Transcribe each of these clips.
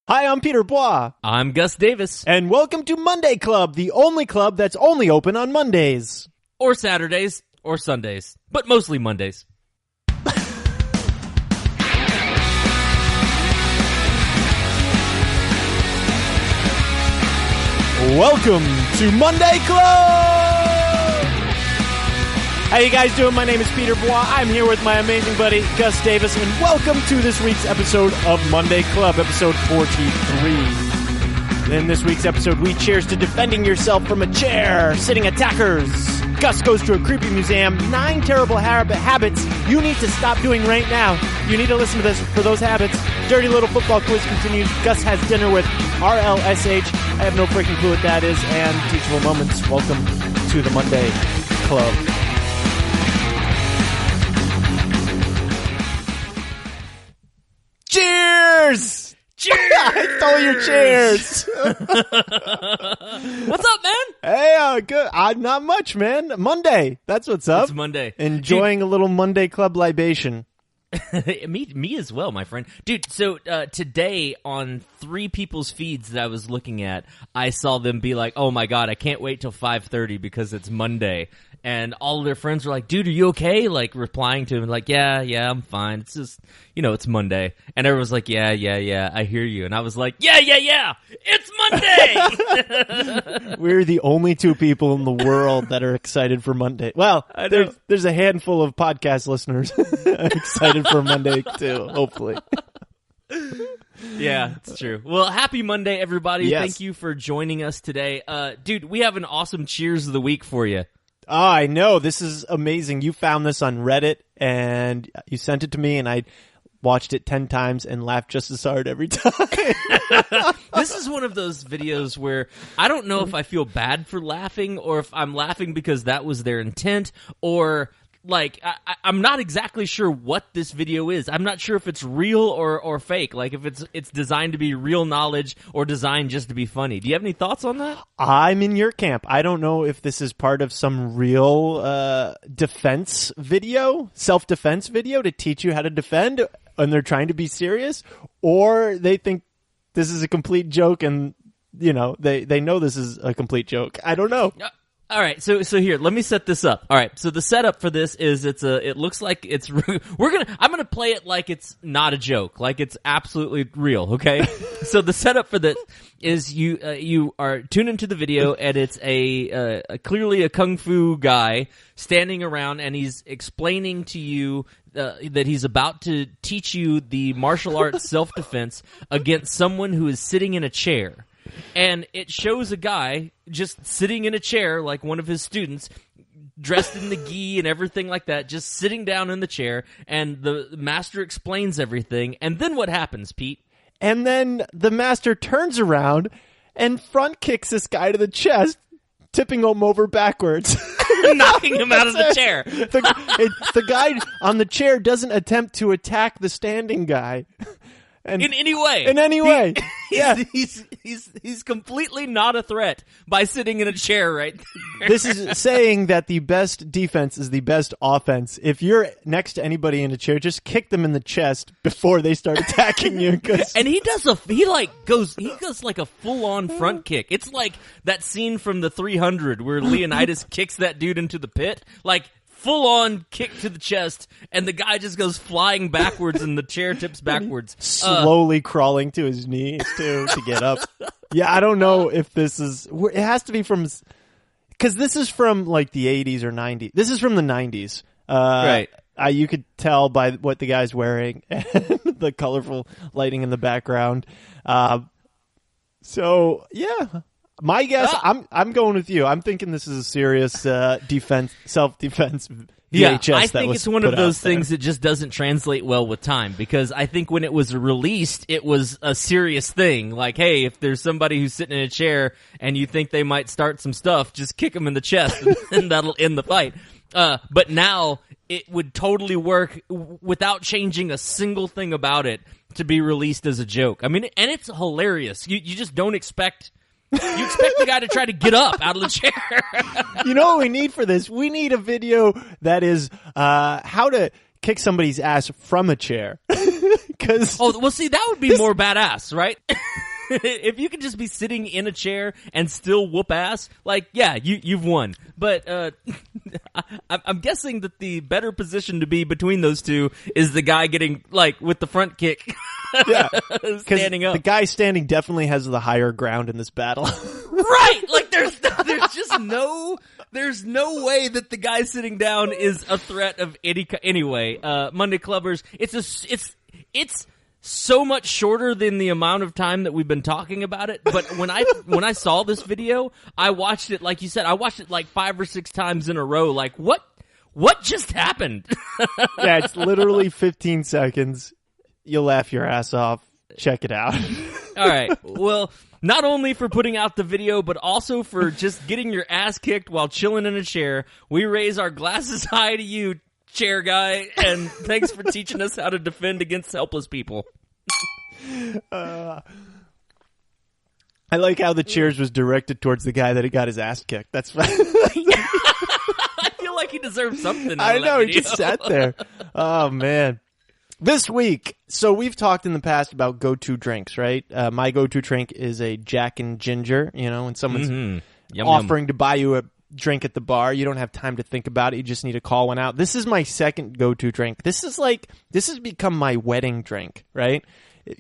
Hi, I'm Peter Bois. I'm Gus Davis. And welcome to Monday Club, the only club that's only open on Mondays. Or Saturdays, or Sundays, but mostly Mondays. Welcome to Monday Club! How you guys doing? My name is Peter Bois. I'm here with my amazing buddy, Gus Davis, and welcome to this week's episode of Monday Club, episode 43. In this week's episode, we cheers to defending yourself from a chair, sitting attackers. Gus goes to a creepy museum, 9 terrible habits you need to stop doing right now. You need to listen to this for those habits. Dirty Little Football Quiz continues. Gus has dinner with RLSH. I have no freaking clue what that is. And Teachable Moments. Welcome to the Monday Club. Cheers! Cheers! I stole your cheers. What's up, man? Hey, good. Not much, man. Monday. That's what's up. It's Monday. Enjoying a little Monday Club libation. Me as well, my friend. Dude, so today on 3 people's feeds that I was looking at, I saw them be like, oh my god, I can't wait till 5:30 because it's Monday. And all of their friends were like, dude, are you okay? Like, replying to him, like, yeah, I'm fine. It's just, it's Monday. And everyone's like, yeah, I hear you. And I was like, yeah, it's Monday! We're the only 2 people in the world that are excited for Monday. Well, there's a handful of podcast listeners excited for Monday, too, hopefully. Yeah, it's true. Well, happy Monday, everybody. Yes. Thank you for joining us today. Dude, we have an awesome Cheers of the Week for you. Oh, I know. This is amazing. You found this on Reddit, and you sent it to me, and I watched it 10 times and laughed just as hard every time. This is one of those videos where I don't know if I feel bad for laughing or if I'm laughing because that was their intent, or like I'm not exactly sure what this video is. I'm not sure if it's real or fake. Like if it's designed to be real knowledge or designed just to be funny. Do you have any thoughts on that? I'm in your camp. I don't know if this is part of some real defense video, self-defense video to teach you how to defend, and they're trying to be serious, or they think this is a complete joke and they know this is a complete joke. I don't know. All right, so here, let me set this up. All right, so the setup for this is it looks like it's I'm gonna play it like it's not a joke, like it's absolutely real. Okay, so the setup for this is you are tuned into the video, and it's a clearly a kung fu guy standing around, and he's explaining to you that he's about to teach you the martial arts self-defense against someone who is sitting in a chair. And it shows a guy just sitting in a chair, like one of his students, dressed in the gi and everything like that, just sitting down in the chair, and the master explains everything. And then what happens, Pete? And then the master turns around and front kicks this guy to the chest, tipping him over backwards. Knocking him out of the chair. The guy on the chair doesn't attempt to attack the standing guy. And in any way. Yeah. He's completely not a threat by sitting in a chair right there. This is saying that the best defense is the best offense. If you're next to anybody in a chair, just kick them in the chest before they start attacking you. And he goes like a full-on front kick. It's like that scene from the 300 where Leonidas kicks that dude into the pit. Like, full-on kick to the chest, and the guy just goes flying backwards, and the chair tips backwards. Slowly crawling to his knees, too, to get up. Yeah, I don't know if this is... It has to be from... Because this is from, like, the 80s or 90s. This is from the 90s. Right. You could tell by what the guy's wearing and the colorful lighting in the background. So, yeah... My guess, I'm going with you. I'm thinking this is a serious self-defense VHS. Yeah, I think it's one of those things that just doesn't translate well with time, because I think when it was released, it was a serious thing. Like, hey, if there's somebody who's sitting in a chair and you think they might start some stuff, just kick them in the chest and that'll end the fight. But now it would totally work without changing a single thing about it to be released as a joke. I mean, and it's hilarious. You just don't expect... You expect the guy to try to get up out of the chair. You know what we need for this? We need a video that is how to kick somebody's ass from a chair. Oh, well, see, that would be more badass, right? If you could just be sitting in a chair and still whoop ass, like, yeah, you've won. But I'm guessing that the better position to be between those two is the guy getting, like, with the front kick. Yeah, standing up. The guy standing definitely has the higher ground in this battle. Right! Like, there's just there's no way that the guy sitting down is a threat of any. Anyway, Monday Clubbers, it's so much shorter than the amount of time that we've been talking about it. But when I saw this video, I watched it, like you said, I watched it like 5 or 6 times in a row. Like, what just happened? Yeah, it's literally 15 seconds. You'll laugh your ass off. Check it out. All right. Well, not only for putting out the video, but also for just getting your ass kicked while chilling in a chair, we raise our glasses high to you, chair guy, and thanks for teaching us how to defend against helpless people. I like how the cheers was directed towards the guy that got his ass kicked. That's fine. I feel like he deserves something. I know, he just sat there. Oh, man. This week, so we've talked in the past about go-to drinks, right? My go-to drink is a Jack and Ginger. You know, when someone's offering to buy you a drink at the bar, you don't have time to think about it. You just need to call one out. This is my second go-to drink. This has become my wedding drink, right?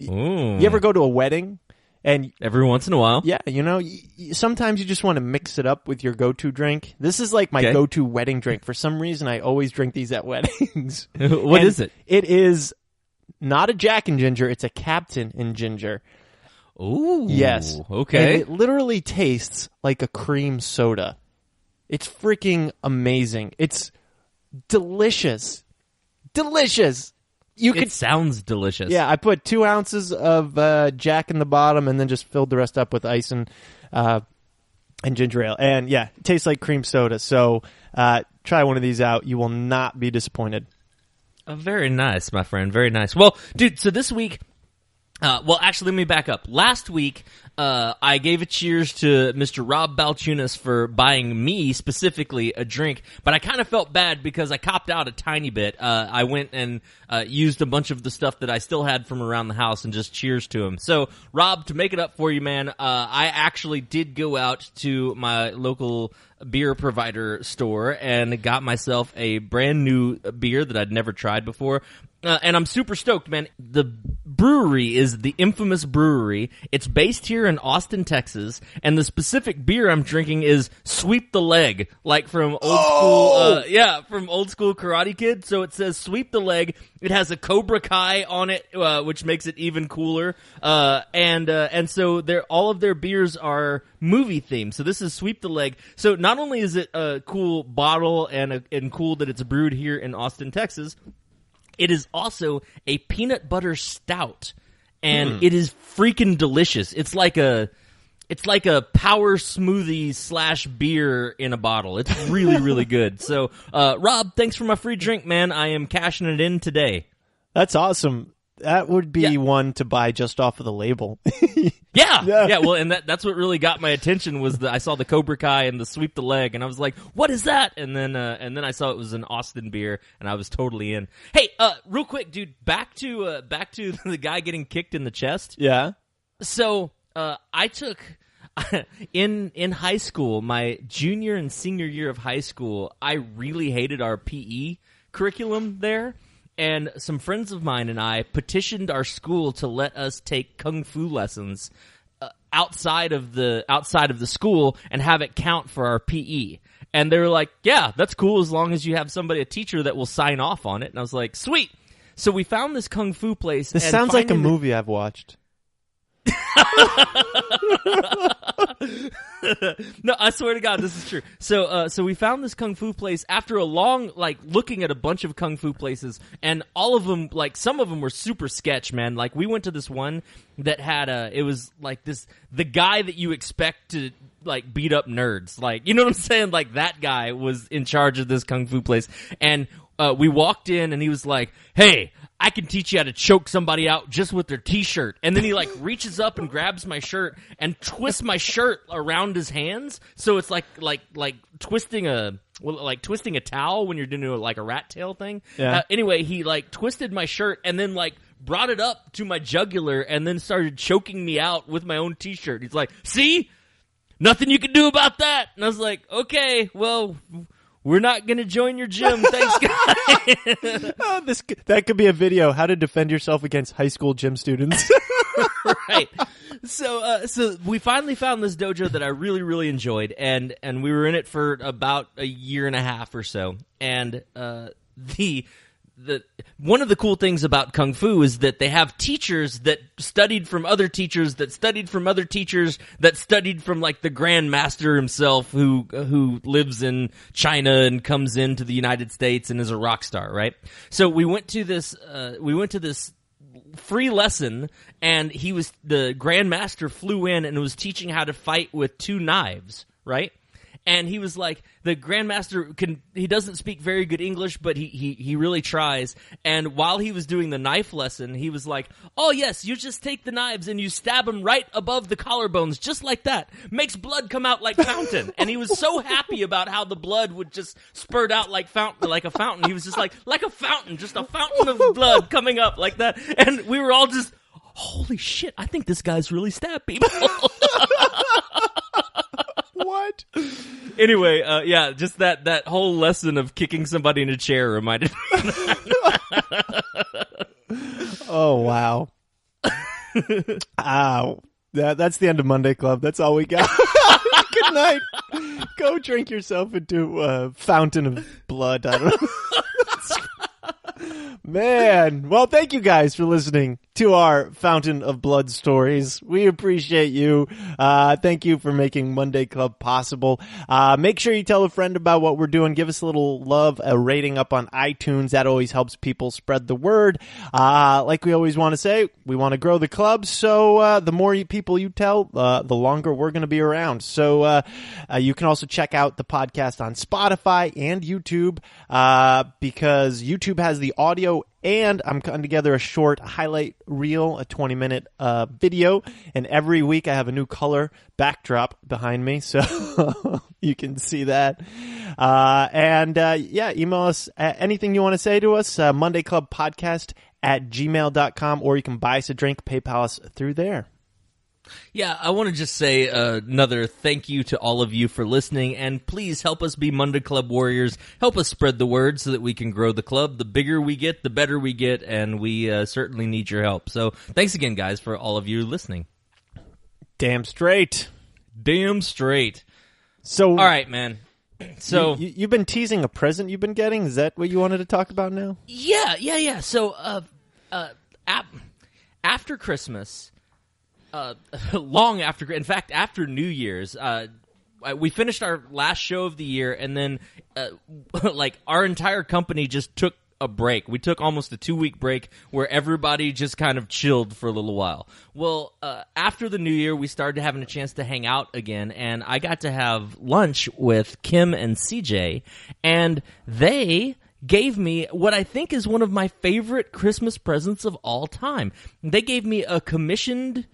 Ooh. You ever go to a wedding? And every once in a while. Yeah, you know, sometimes you just want to mix it up with your go-to drink. This is like my go-to wedding drink. For some reason, I always drink these at weddings. What is it? It is not a Jack and Ginger. It's a Captain and Ginger. Ooh. Yes. Okay. And it literally tastes like a cream soda. It's freaking amazing. It's delicious. Delicious. It sounds delicious. Yeah, I put 2 ounces of Jack in the bottom and then just filled the rest up with ice and ginger ale. And yeah, it tastes like cream soda. So try one of these out. You will not be disappointed. Very nice, my friend. Very nice. Well, dude, so this week... actually, let me back up. Last week, I gave a cheers to Mr. Rob Balchunas for buying me, specifically, a drink, but I kind of felt bad because I copped out a tiny bit. I went and used a bunch of the stuff that I still had from around the house and just cheers to him. So, Rob, to make it up for you, man, I actually did go out to my local beer provider store and got myself a brand new beer that I'd never tried before. And I'm super stoked, man. The brewery is the Infamous Brewery. It's based here in Austin, Texas, and the specific beer I'm drinking is Sweep the Leg, like from from old school Karate Kid. So it says Sweep the Leg. It has a Cobra Kai on it, which makes it even cooler. And so all of their beers are movie themed. So this is Sweep the Leg. So not only is it a cool bottle and cool that it's brewed here in Austin, Texas, it is also a peanut butter stout, and it is freaking delicious. It's like a power smoothie / beer in a bottle. It's really, really good. So, Rob, thanks for my free drink, man. I am cashing it in today. That's awesome. That would be one to buy just off of the label. Yeah. Well, and that's what really got my attention was I saw the Cobra Kai and the Sweep the Leg, and I was like, "What is that?" And then I saw it was an Austin beer, and I was totally in. Hey, real quick, dude, back to the guy getting kicked in the chest. Yeah. So, I took in high school, my junior and senior year of high school, I really hated our PE curriculum there. And some friends of mine and I petitioned our school to let us take kung fu lessons outside of the school and have it count for our PE. And they were like, "Yeah, that's cool as long as you have a teacher that will sign off on it." And I was like, "Sweet." So we found this kung fu place. This sounds like a movie I've watched. No, I swear to God, this is true. So we found this kung fu place after a long, looking at a bunch of kung fu places, and all of them, some of them were super sketch, man. Like, we went to this one that had it was like the guy that you expect to, beat up nerds. You know what I'm saying? That guy was in charge of this kung fu place, and we walked in, and he was like, "Hey, I can teach you how to choke somebody out just with their t-shirt. And then he like reaches up and grabs my shirt and twists my shirt around his hands. So it's like twisting a towel when you're doing like a rat tail thing. Yeah. Anyway, he like twisted my shirt and then like brought it up to my jugular and then started choking me out with my own t-shirt. He's like, see? Nothing you can do about that. And I was like, okay, well, we're not going to join your gym. Thanks, guys. That could be a video, how to defend yourself against high school gym students. Right. So we finally found this dojo that I really, really enjoyed, and we were in it for about a year and a half or so. And one of the cool things about Kung Fu is that they have teachers that studied from other teachers that studied from other teachers that studied from like the Grand Master himself who lives in China and comes into the United States and is a rock star, right? So we went to this free lesson, and the Grand Master flew in and was teaching how to fight with 2 knives, right? And he was like, the Grandmaster he doesn't speak very good English, but he really tries. And while he was doing the knife lesson, he was like, oh yes, you just take the knives and you stab them right above the collarbones, just like that. Makes blood come out like fountain. And he was so happy about how the blood would just spurt out like a fountain. He was just like a fountain, just a fountain of blood coming up like that. And we were all just, holy shit, I think this guy's really stabbed people. What? Anyway, yeah, just that whole lesson of kicking somebody in a chair reminded me. Oh, wow. Ow. That's the end of Monday Club. That's all we got. Good night. Go drink yourself into a fountain of blood. I don't know. Man. Well, thank you guys for listening to our Fountain of Blood stories. We appreciate you. Thank you for making Monday Club possible. Make sure you tell a friend about what we're doing. Give us a little love, a rating up on iTunes. That always helps people spread the word. Like we always want to say, we want to grow the club. So the more people you tell, the longer we're going to be around. So you can also check out the podcast on Spotify and YouTube because YouTube has the audio, and I'm putting together a short highlight reel, a 20-minute video, and every week I have a new color backdrop behind me, so you can see that. Yeah, email us anything you want to say to us, mondayclubpodcast@gmail.com, or you can buy us a drink, PayPal us through there. Yeah, I want to just say another thank you to all of you for listening, and please help us be Monday Club warriors. Help us spread the word so that we can grow the club. The bigger we get, the better we get, and we certainly need your help. So thanks again, guys, for all of you listening. Damn straight. Damn straight. So, all right, man. So you've been teasing a present you've been getting? Is that what you wanted to talk about now? Yeah. So after Christmas... long after, in fact, after New Year's, we finished our last show of the year, and then, like, our entire company just took a break. We took almost a 2-week break where everybody just kind of chilled for a little while. Well, after the New Year, we started having a chance to hang out again, and I got to have lunch with Kim and CJ, and they gave me what I think is one of my favorite Christmas presents of all time. They gave me a commissioned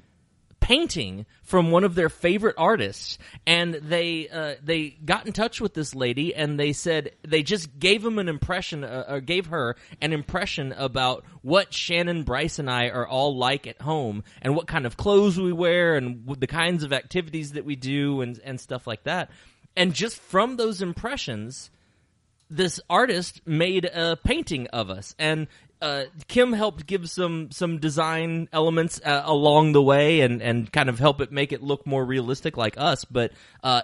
painting from one of their favorite artists, and they got in touch with this lady, and they said they just gave him an impression, or gave her an impression about what Shannon, Bryce, and I are all like at home, and what kind of clothes we wear, and the kinds of activities that we do, and stuff like that. And just from those impressions, this artist made a painting of us, and Kim helped give some design elements along the way and kind of help it make it look more realistic like us. But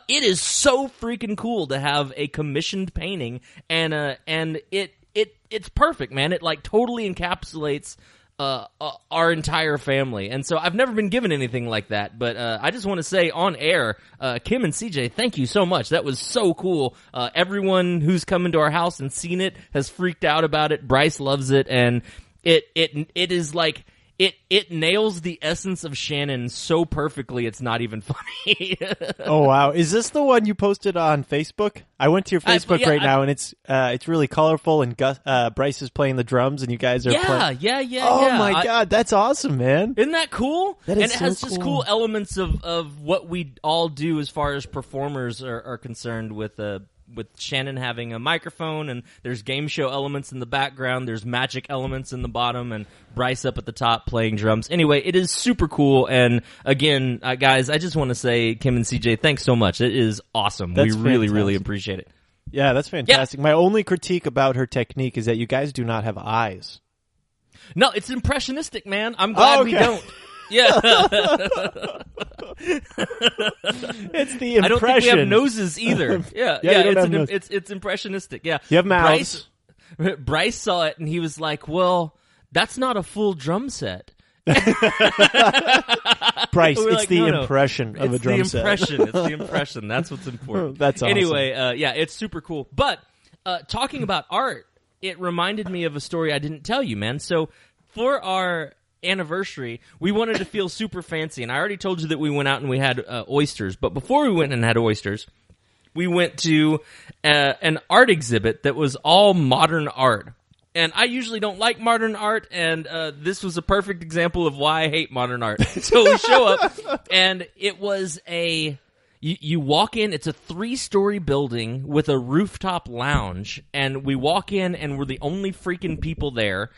it is so freaking cool to have a commissioned painting, and it's perfect, man. It like totally encapsulates our entire family. And so I've never been given anything like that, but I just want to say on air, Kim and CJ, thank you so much. That was so cool. Everyone who's come into our house and seen it has freaked out about it. Bryce loves it, and it is like it nails the essence of Shannon so perfectly it's not even funny. Oh wow, is this the one you posted on Facebook? I went to your Facebook right now, and it's really colorful, and Bryce is playing the drums, and you guys are playing. Oh my god, that's awesome, man! Isn't that cool? That is and it has just cool elements of what we all do as far as performers are concerned with Shannon having a microphone, and there's game show elements in the background, there's magic elements in the bottom, and Bryce up at the top playing drums. Anyway, it is super cool, and again, guys, I just want to say, Kim and CJ, thanks so much. It is awesome. We really, really appreciate it. Yeah, that's fantastic. Yeah. My only critique about her technique is that you guys do not have eyes. No, it's impressionistic, man. I'm glad we don't. Yeah. It's the impression. I don't think we have noses either. Yeah, it's impressionistic. Yeah. You have mouths. Bryce saw it and he was like, "Well, that's not a full drum set." Bryce, it's like, the impression of a drum set. It's the impression. That's what's important. That's awesome. Anyway, it's super cool. But talking about art, it reminded me of a story I didn't tell you, man. So for our anniversary, we wanted to feel super fancy, and I already told you that we went out and we had oysters. But before we went and had oysters, we went to an art exhibit that was all modern art. And I usually don't like modern art, and this was a perfect example of why I hate modern art. So we show up, and it was you walk in, it's a 3-story building with a rooftop lounge, and we walk in, and we're the only freaking people there.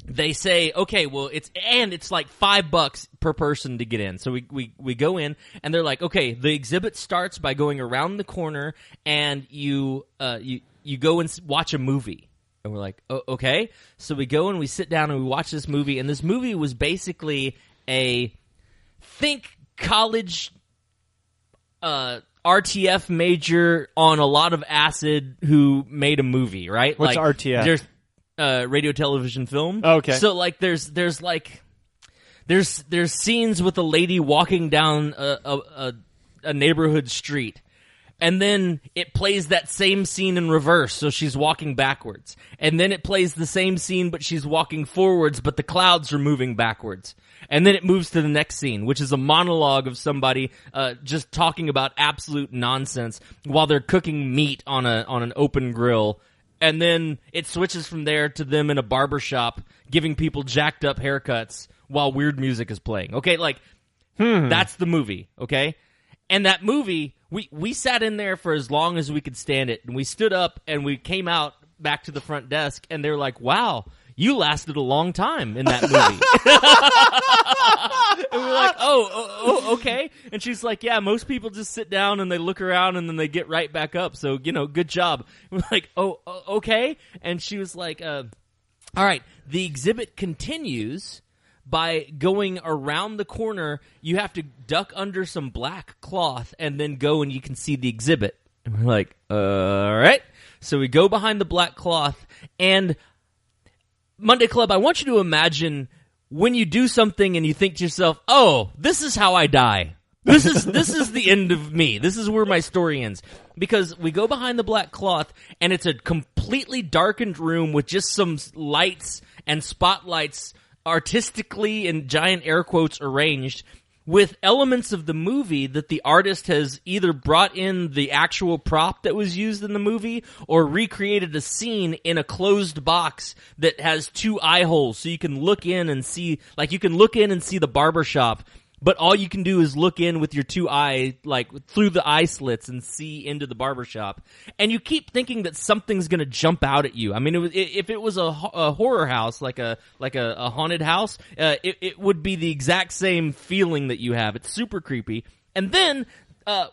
They say, okay, well, it's like $5 per person to get in. So we go in, and they're like, okay, the exhibit starts by going around the corner, and you go and watch a movie. And we're like, oh, okay. So we go and we sit down and we watch this movie, and this movie was basically think college RTF major on a lot of acid who made a movie, right? What's like, RTF? There's radio, television, film. Oh, okay. So like there's scenes with a lady walking down a neighborhood street. And then it plays that same scene in reverse, so she's walking backwards. And then it plays the same scene, but she's walking forwards, but the clouds are moving backwards. And then it moves to the next scene, which is a monologue of somebody just talking about absolute nonsense while they're cooking meat on an open grill. And then it switches from there to them in a barbershop giving people jacked up haircuts while weird music is playing. Okay, like, that's the movie, okay? And that movie, we sat in there for as long as we could stand it, and we stood up and we came out back to the front desk, and they're like, wow, you lasted a long time in that movie. And we're like, oh, okay. And she's like, yeah, most people just sit down and they look around and then they get right back up. So, good job. We're like, oh, okay. And she was like, all right, the exhibit continues by going around the corner. You have to duck under some black cloth and then go and you can see the exhibit. And we're like, all right. So we go behind the black cloth, and Monday Club, I want you to imagine when you do something and you think to yourself, oh, this is how I die. This is the end of me. This is where my story ends. Because we go behind the black cloth, and it's a completely darkened room with just some lights and spotlights artistically in giant air quotes arranged with elements of the movie that the artist has either brought in the actual prop that was used in the movie or recreated a scene in a closed box that has 2 eye holes so you can look in and see, like you can look in and see the barbershop, but all you can do is look in with your 2 eye, like through the eye slits and see into the barbershop. And you keep thinking that something's going to jump out at you. I mean, if it was a horror house, like a haunted house, it would be the exact same feeling that you have. It's super creepy. And then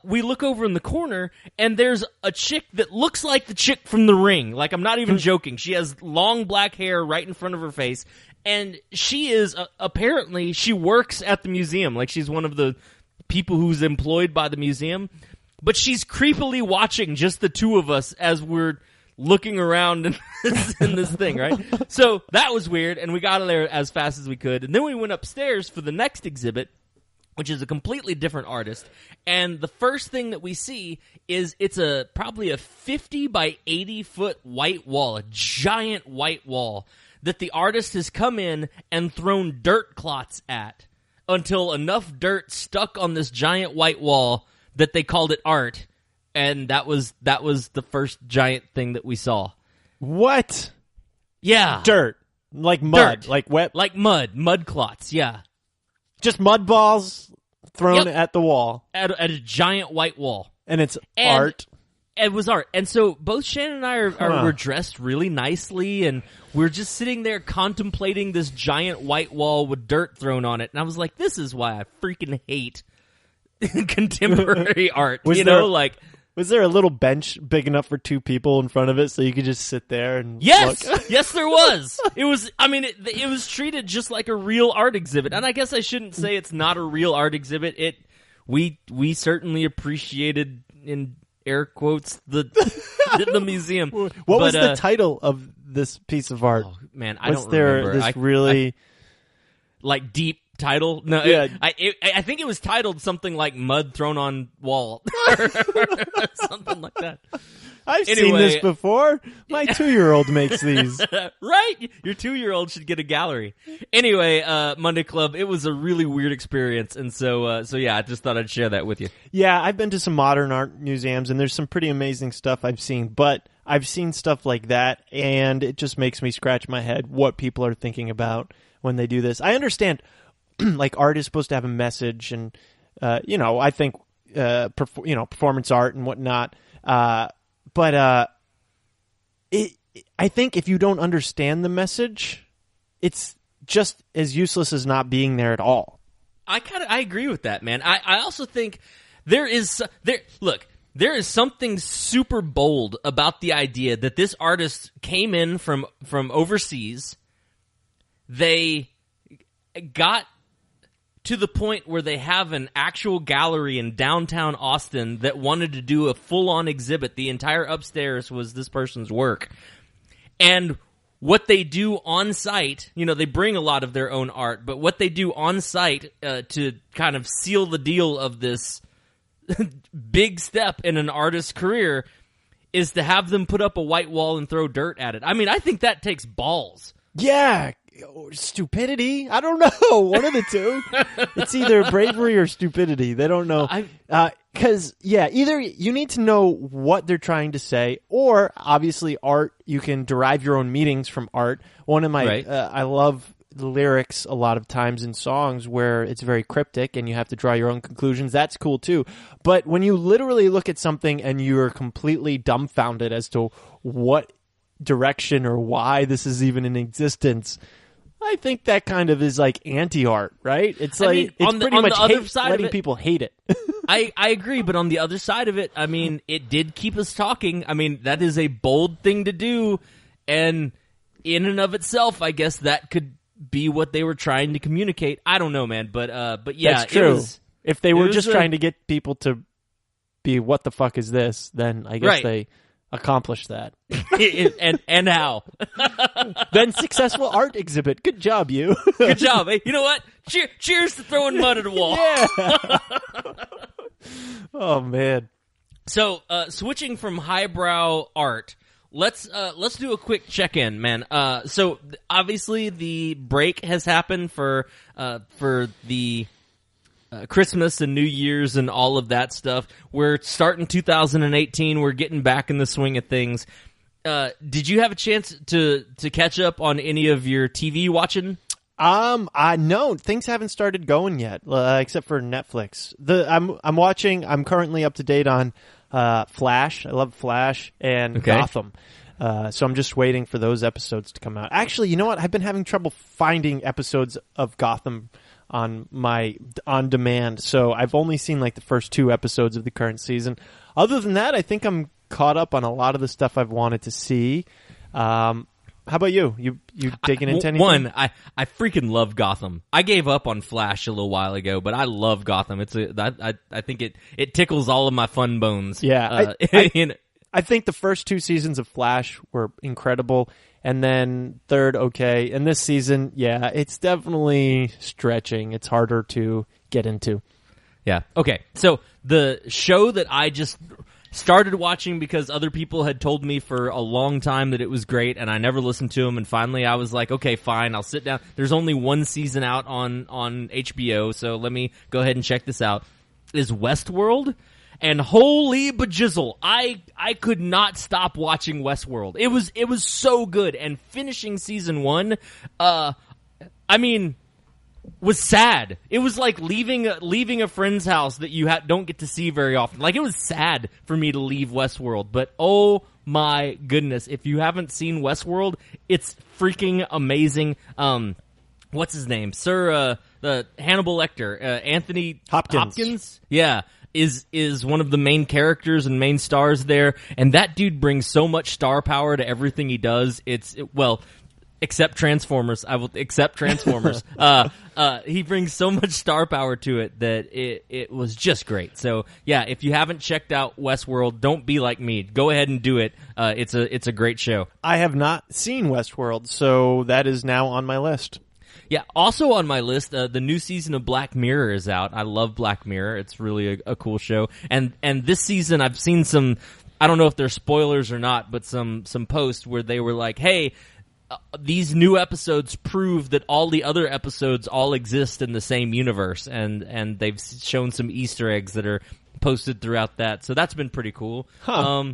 we look over in the corner, and there's a chick that looks like the chick from The Ring. Like, I'm not even joking. She has long black hair right in front of her face. And she is, apparently, she works at the museum. Like, she's one of the people who's employed by the museum. But she's creepily watching just the 2 of us as we're looking around in this thing, right? So that was weird, and we got there as fast as we could. And then we went upstairs for the next exhibit, which is a completely different artist. And the first thing that we see is it's probably a 50 by 80 foot white wall, a giant white wall that the artist has come in and thrown dirt clots at until enough dirt stuck on this giant white wall that they called it art, and that was the first giant thing that we saw. What? Yeah. Dirt. Like mud. Dirt. Like wet. Like mud clots, yeah. Just mud balls thrown at the wall. At a giant white wall. And it's art. It was art. And so both Shannon and I were dressed really nicely, and we're just sitting there contemplating this giant white wall with dirt thrown on it. And I was like, this is why I freaking hate contemporary art. Was there a little bench big enough for two people in front of it so you could just sit there and Yes! look? Yes, there was. It was treated just like a real art exhibit. And I guess I shouldn't say it's not a real art exhibit. We certainly appreciated, in air quotes, the museum. What was the title of this piece of art? Oh, man, I don't Was remember. there this really... like deep title? No, yeah. I think it was titled something like "Mud Thrown on Wall" or something like that. I've seen this before. My 2-year-old makes these. Right? Your 2-year-old should get a gallery. Anyway, Monday Club, it was a really weird experience, and so yeah, I just thought I'd share that with you. Yeah, I've been to some modern art museums, and there's some pretty amazing stuff I've seen, but I've seen stuff like that, and it just makes me scratch my head what people are thinking about when they do this. I understand, like, art is supposed to have a message, and, I think, performance art and whatnot, but I think if you don't understand the message, it's just as useless as not being there at all. I agree with that, man. I also think there is something super bold about the idea that this artist came in from overseas. They got to the point where they have an actual gallery in downtown Austin that wanted to do a full-on exhibit. The entire upstairs was this person's work. And what they do on site, they bring a lot of their own art, but what they do on site to kind of seal the deal of this big step in an artist's career is to have them put up a white wall and throw dirt at it. I mean, I think that takes balls. Yeah. Stupidity? I don't know. One of the two. It's either bravery or stupidity. They don't know. Because, either you need to know what they're trying to say, or obviously art, you can derive your own meanings from art. One of my, I love the lyrics a lot of times in songs where it's very cryptic and you have to draw your own conclusions. That's cool too. But when you literally look at something and you're completely dumbfounded as to what direction or why this is even in existence, I think that kind of is like anti-art, right? It's like it's pretty much letting people hate it. I agree, but on the other side of it, I mean, it did keep us talking. I mean, that is a bold thing to do, and in and of itself, I guess that could be what they were trying to communicate. I don't know, man, but yeah, that's true. If they were just trying to get people to be, what the fuck is this? Then I guess they accomplished that. and how? Then successful art exhibit. Good job, you. Good job. Hey, you know what? Cheers to throwing mud at a wall. Yeah. Oh man. So switching from highbrow art, let's do a quick check-in, man. So obviously the break has happened for the Christmas and New Year's and all of that stuff. We're starting 2018. We're getting back in the swing of things. Did you have a chance to catch up on any of your TV watching? No, things haven't started going yet, except for Netflix. I'm currently up to date on Flash. I love Flash and Gotham. So I'm just waiting for those episodes to come out. Actually, you know what? I've been having trouble finding episodes of Gotham on my on-demand, so I've only seen like the first 2 episodes of the current season. Other than that, I think I'm caught up on a lot of the stuff I've wanted to see. How about you? You digging into anything? One, I freaking love Gotham. I gave up on Flash a little while ago, but I love Gotham. I think it tickles all of my fun bones. Yeah, I think the first 2 seasons of Flash were incredible, and then third, okay. And this season, yeah, it's definitely stretching. It's harder to get into. Yeah. Okay. So the show that I just started watching because other people had told me for a long time that it was great, and I never listened to them. And finally, I was like, okay, fine, I'll sit down. There's only one season out on HBO, so let me go ahead and check this out. Is Westworld, and holy bejizzle, I could not stop watching Westworld. It was so good, and finishing season 1, was sad. It was like leaving a friend's house that you don't get to see very often. Like, it was sad for me to leave Westworld, but oh my goodness, if you haven't seen Westworld, it's freaking amazing. What's his name? The Hannibal Lecter, Anthony Hopkins. Yeah. Is one of the main characters and main stars there, and that dude brings so much star power to everything he does. Except Transformers. I will accept Transformers. He brings so much star power to it that it was just great. So yeah, if you haven't checked out Westworld, don't be like me. Go ahead and do it. It's a great show. I have not seen Westworld, so that is now on my list. Yeah, also on my list, the new season of Black Mirror is out. I love Black Mirror. It's really a cool show. And this season I've seen some, I don't know if they're spoilers or not, but some posts where they were like, hey, these new episodes prove that all the other episodes all exist in the same universe, and they've shown some Easter eggs that are posted throughout that. So that's been pretty cool. Huh.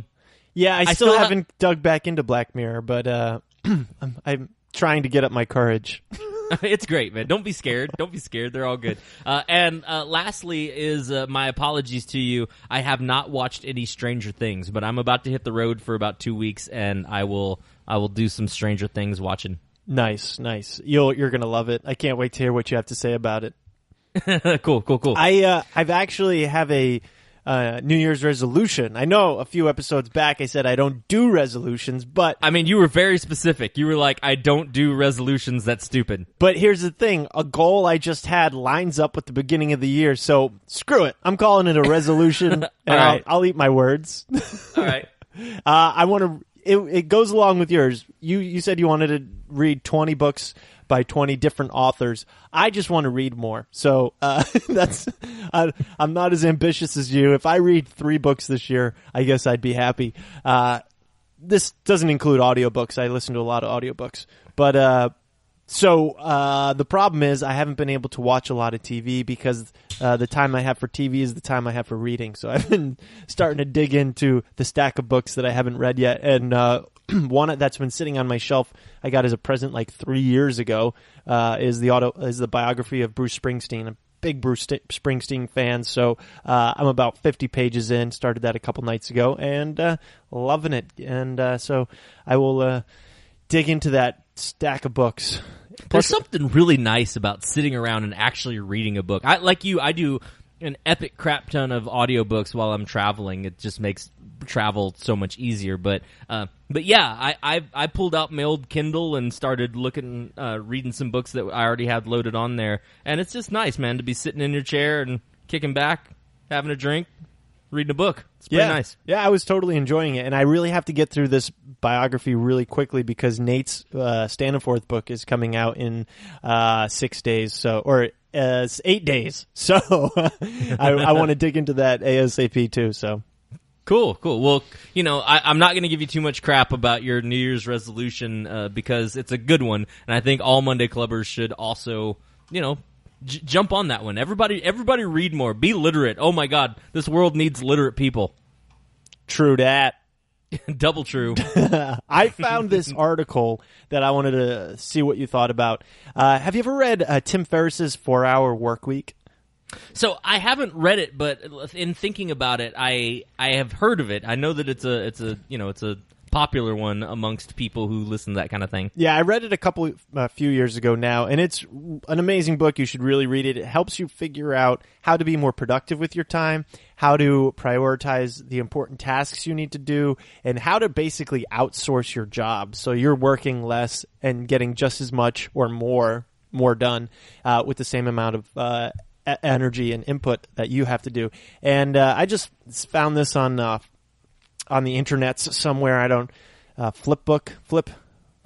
Yeah, I still haven't dug back into Black Mirror, but I'm trying to get up my courage. It's great, man. Don't be scared. Don't be scared. They're all good. And lastly is my apologies to you. I have not watched any Stranger Things, but I'm about to hit the road for about 2 weeks, and I will do some Stranger Things watching. Nice. You're gonna love it. I can't wait to hear what you have to say about it. Cool. I've actually have a New Year's resolution. I know a few episodes back I said I don't do resolutions, but I mean, you were very specific. You were like, I don't do resolutions. That's stupid. But here's the thing. A goal I just had lines up with the beginning of the year, so screw it. I'm calling it a resolution, and right. I'll eat my words. All right. I want to... It goes along with yours. You said you wanted to read 20 books by 20 different authors. I just want to read more. So I'm not as ambitious as you. If I read 3 books this year, I guess I'd be happy. This doesn't include audiobooks. I listen to a lot of audiobooks. But the problem is I haven't been able to watch a lot of TV because the time I have for TV is the time I have for reading. So I've been starting to dig into the stack of books that I haven't read yet. And one that's been sitting on my shelf I got as a present like 3 years ago is the biography of Bruce Springsteen. I'm a big Bruce Springsteen fan, so I'm about 50 pages in. Started that a couple nights ago and loving it. And so I will dig into that stack of books. There's something really nice about sitting around and actually reading a book. I do an epic crap ton of audiobooks while I'm traveling. It just makes travel so much easier. But yeah, I pulled out my old Kindle and started reading some books that I already had loaded on there. And it's just nice, man, to be sitting in your chair and kicking back, having a drink, reading a book. It's pretty nice. Yeah, I was totally enjoying it, and I really have to get through this biography really quickly because Nate's Staniforth book is coming out in 6 days, or 8 days. So I want to dig into that ASAP too. So cool. Well, I'm not going to give you too much crap about your New Year's resolution because it's a good one, and I think all Monday Clubbers should also, jump on that one. Everybody read more. Be literate. Oh my God, this world needs literate people. True that. Double true. I found this article that I wanted to see what you thought about. Have you ever read Tim Ferriss's 4-Hour Workweek? So I haven't read it, but in thinking about it, I have heard of it. I know that it's a popular one amongst people who listen to that kind of thing. Yeah, I read it a few years ago now, and it's an amazing book. You should really read it. It helps you figure out how to be more productive with your time, how to prioritize the important tasks you need to do, and how to basically outsource your job so you're working less and getting just as much or more done with the same amount of energy and input that you have to do. And I just found this on the internet somewhere. I don't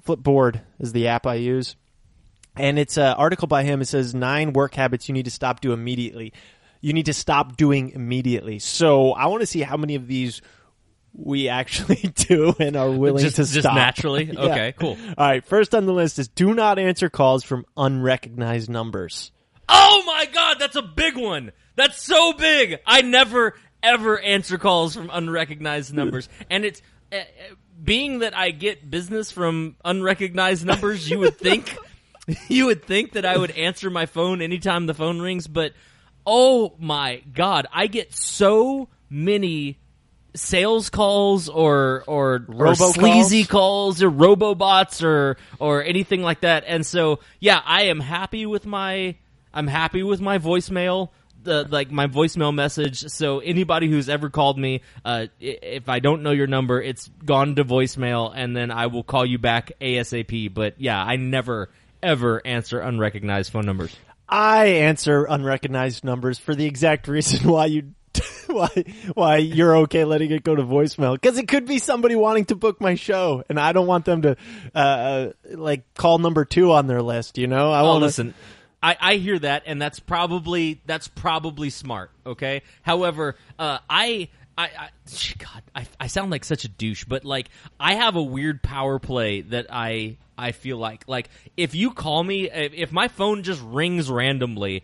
Flipboard is the app I use, and it's an article by him. It says 9 work habits you need to doing immediately. So I want to see how many of these we actually do and are willing to stop. Just naturally? Yeah. Okay, cool. All right, first on the list is do not answer calls from unrecognized numbers. Oh my God, that's a big one. That's so big. I never, ever answer calls from unrecognized numbers. And it's, being that I get business from unrecognized numbers, you would think that I would answer my phone anytime the phone rings, but oh my God, I get so many sales calls or sleazy calls or robobots or anything like that. And so, yeah, I am happy with my voicemail, my voicemail message. So anybody who's ever called me, if I don't know your number, it's gone to voicemail, and then I will call you back ASAP. But yeah, I never ever answer unrecognized phone numbers. I answer unrecognized numbers for the exact reason why you're okay letting it go to voicemail, because it could be somebody wanting to book my show, and I don't want them to call number 2 on their list. You know, listen. I hear that, and that's probably smart. Okay. However, I sound like such a douche, but like I have a weird power play that I feel like if you call me, if my phone just rings randomly,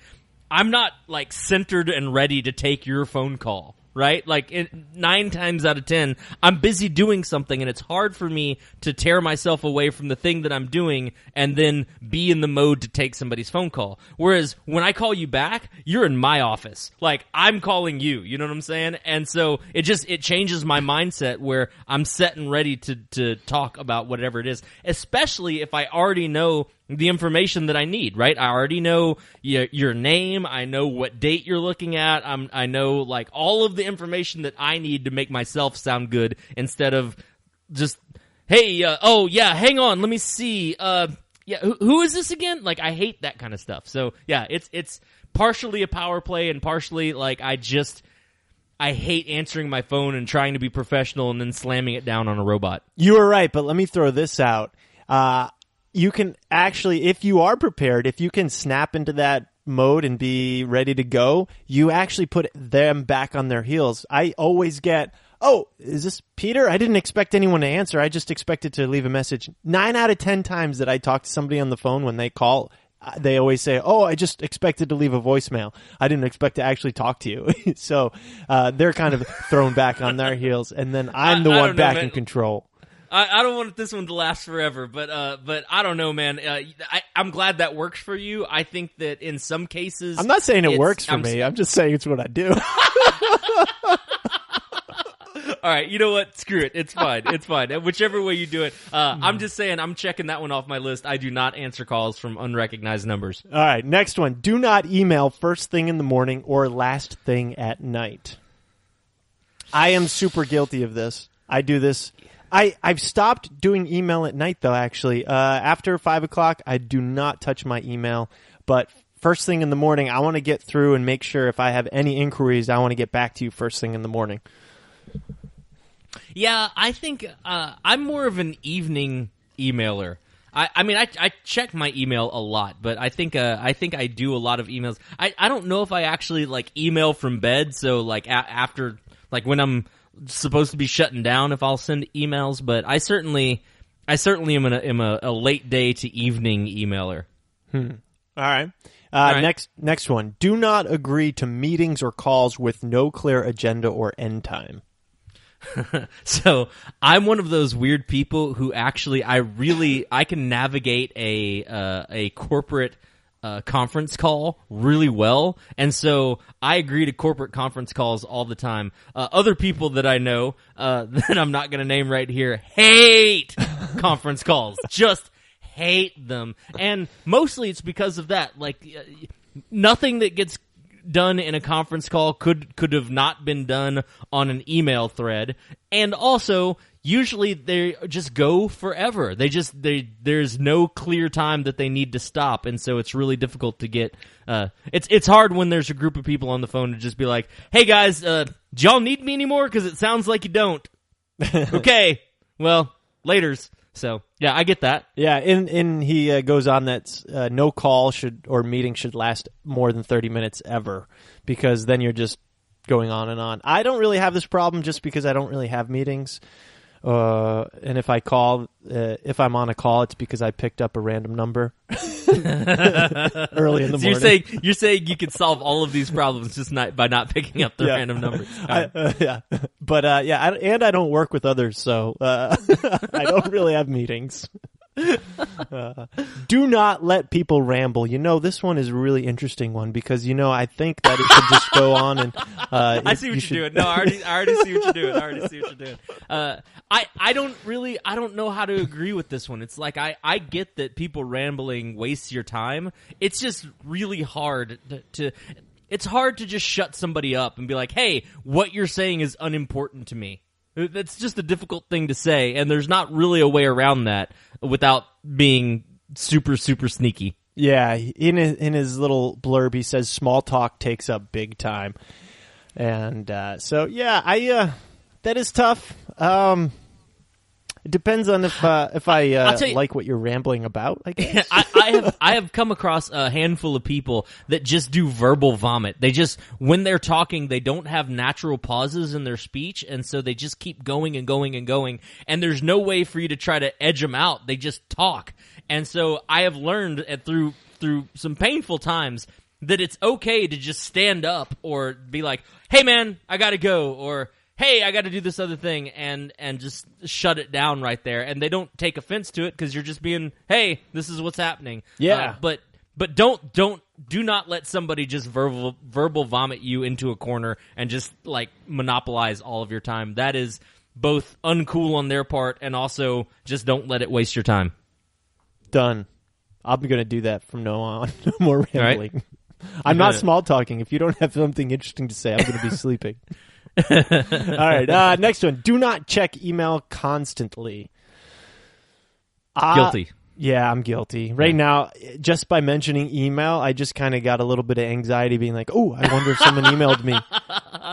I'm not like centered and ready to take your phone call. Right? Like 9 times out of 10, I'm busy doing something, and it's hard for me to tear myself away from the thing that I'm doing and then be in the mode to take somebody's phone call. Whereas when I call you back, you're in my office. Like, I'm calling you. You know what I'm saying? And so it changes my mindset where I'm set and ready to talk about whatever it is, especially if I already know the information that I need, right? I already know your name. I know what date you're looking at. I know like all of the information that I need to make myself sound good, instead of just, hey, hang on, let me see. Who is this again? Like, I hate that kind of stuff. So yeah, it's partially a power play, and partially like I hate answering my phone and trying to be professional and then slamming it down on a robot. You were right, but let me throw this out. You can actually, if you are prepared, if you can snap into that mode and be ready to go, you actually put them back on their heels. I always get, oh, is this Peter? I didn't expect anyone to answer. I just expected to leave a message. 9 out of 10 times that I talk to somebody on the phone, when they call, they always say, oh, I just expected to leave a voicemail. I didn't expect to actually talk to you. So they're kind of thrown back on their heels, and then I'm the one back in control. I don't want this one to last forever, but I don't know, man. I'm glad that works for you. I think that in some cases, I'm not saying it works for me. I'm just saying it's what I do. All right, you know what? Screw it. It's fine. It's fine. Whichever way you do it. I'm just saying, I'm checking that one off my list. I do not answer calls from unrecognized numbers. All right, next one. Do not email first thing in the morning or last thing at night. I am super guilty of this. I do this. I've stopped doing email at night, though, actually. After 5 o'clock, I do not touch my email. But first thing in the morning, I want to get through and make sure if I have any inquiries, I want to get back to you first thing in the morning. Yeah, I think I'm more of an evening emailer. I check my email a lot, but I think I do a lot of emails. I don't know if I actually like email from bed, so like after like when I'm supposed to be shutting down, if I'll send emails, but I certainly am a late day to evening emailer. All right. Next one. Do not agree to meetings or calls with no clear agenda or end time. So I'm one of those weird people who actually I can navigate a corporate conference call really well, and so I agree to corporate conference calls all the time. Other people that I know that I'm not going to name right here hate conference calls, just hate them, and mostly it's because of that. Like nothing that gets done in a conference call could have not been done on an email thread, and also usually they just go forever. There's no clear time that they need to stop, and so it's really difficult to get. It's hard when there's a group of people on the phone to just be like, "Hey guys, do y'all need me anymore? Because it sounds like you don't." Okay, well, laters. So yeah, I get that. Yeah, and he goes on that no call or meeting should last more than 30 minutes ever, because then you're just going on and on. I don't really have this problem just because I don't really have meetings. And if I call, if I'm on a call, it's because I picked up a random number early in the morning. You're saying you can solve all of these problems just by not picking up the random numbers. Yeah, but I don't work with others, so I don't really have meetings. Do not let people ramble. This one is a really interesting one because I think that it should just go on and I see what you're doing. No, I already see what you're doing. I don't know how to agree with this one. It's like I get that people rambling wastes your time. It's just really hard it's hard to just shut somebody up and be like, hey, what you're saying is unimportant to me. That's just a difficult thing to say, and there's not really a way around that without being super, super sneaky. Yeah, in his little blurb, he says small talk takes up big time. And that is tough. It depends on if I like what you're rambling about, I guess. I have come across a handful of people that just do verbal vomit. They just, when they're talking, they don't have natural pauses in their speech, and so they just keep going and going and going, and there's no way for you to try to edge them out. They just talk. And so I have learned through some painful times that it's okay to just stand up or be like, hey man, I gotta go, or hey, I got to do this other thing, and just shut it down right there. And they don't take offense to it because you're just being, hey, this is what's happening. Yeah. But do not let somebody just verbal vomit you into a corner and just like monopolize all of your time. That is both uncool on their part and also just don't let it waste your time. Done. I'm going to do that from now on. No more rambling. Right. I'm not small talking. If you don't have something interesting to say, I'm going to be sleeping. All right, next one. Do not check email constantly. Guilty. Yeah, I'm guilty. Right now, just by mentioning email, I just kind of got a little bit of anxiety being like, oh, I wonder if someone emailed me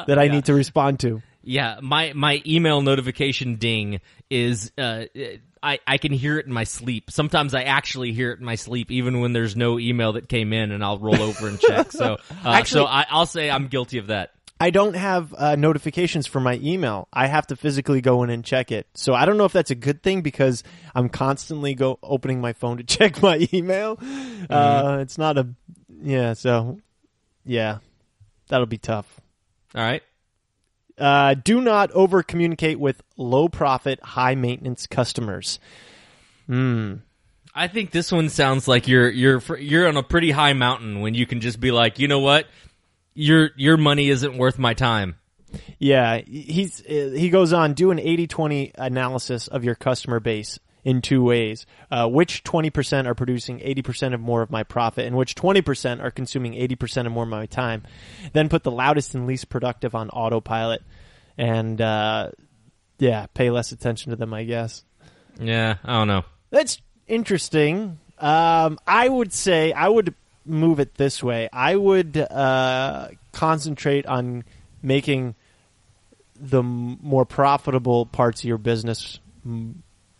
that I need to respond to. Yeah, my email notification ding is I can hear it in my sleep. Sometimes I actually hear it in my sleep, even when there's no email that came in, and I'll roll over and check. So, I'll say I'm guilty of that. I don't have notifications for my email. I have to physically go in and check it. So I don't know if that's a good thing because I'm constantly opening my phone to check my email. It's not a... Yeah, so... Yeah, that'll be tough. All right. Do not over-communicate with low-profit, high-maintenance customers. I think this one sounds like you're on a pretty high mountain when you can just be like, you know what? Your money isn't worth my time. Yeah, he goes on, do an 80-20 analysis of your customer base in two ways. Which 20% are producing 80% or more of my profit, and which 20% are consuming 80% or more of my time. Then put the loudest and least productive on autopilot, and pay less attention to them, I guess. Yeah, I don't know. That's interesting. I would say I would move it this way. I would concentrate on making the more profitable parts of your business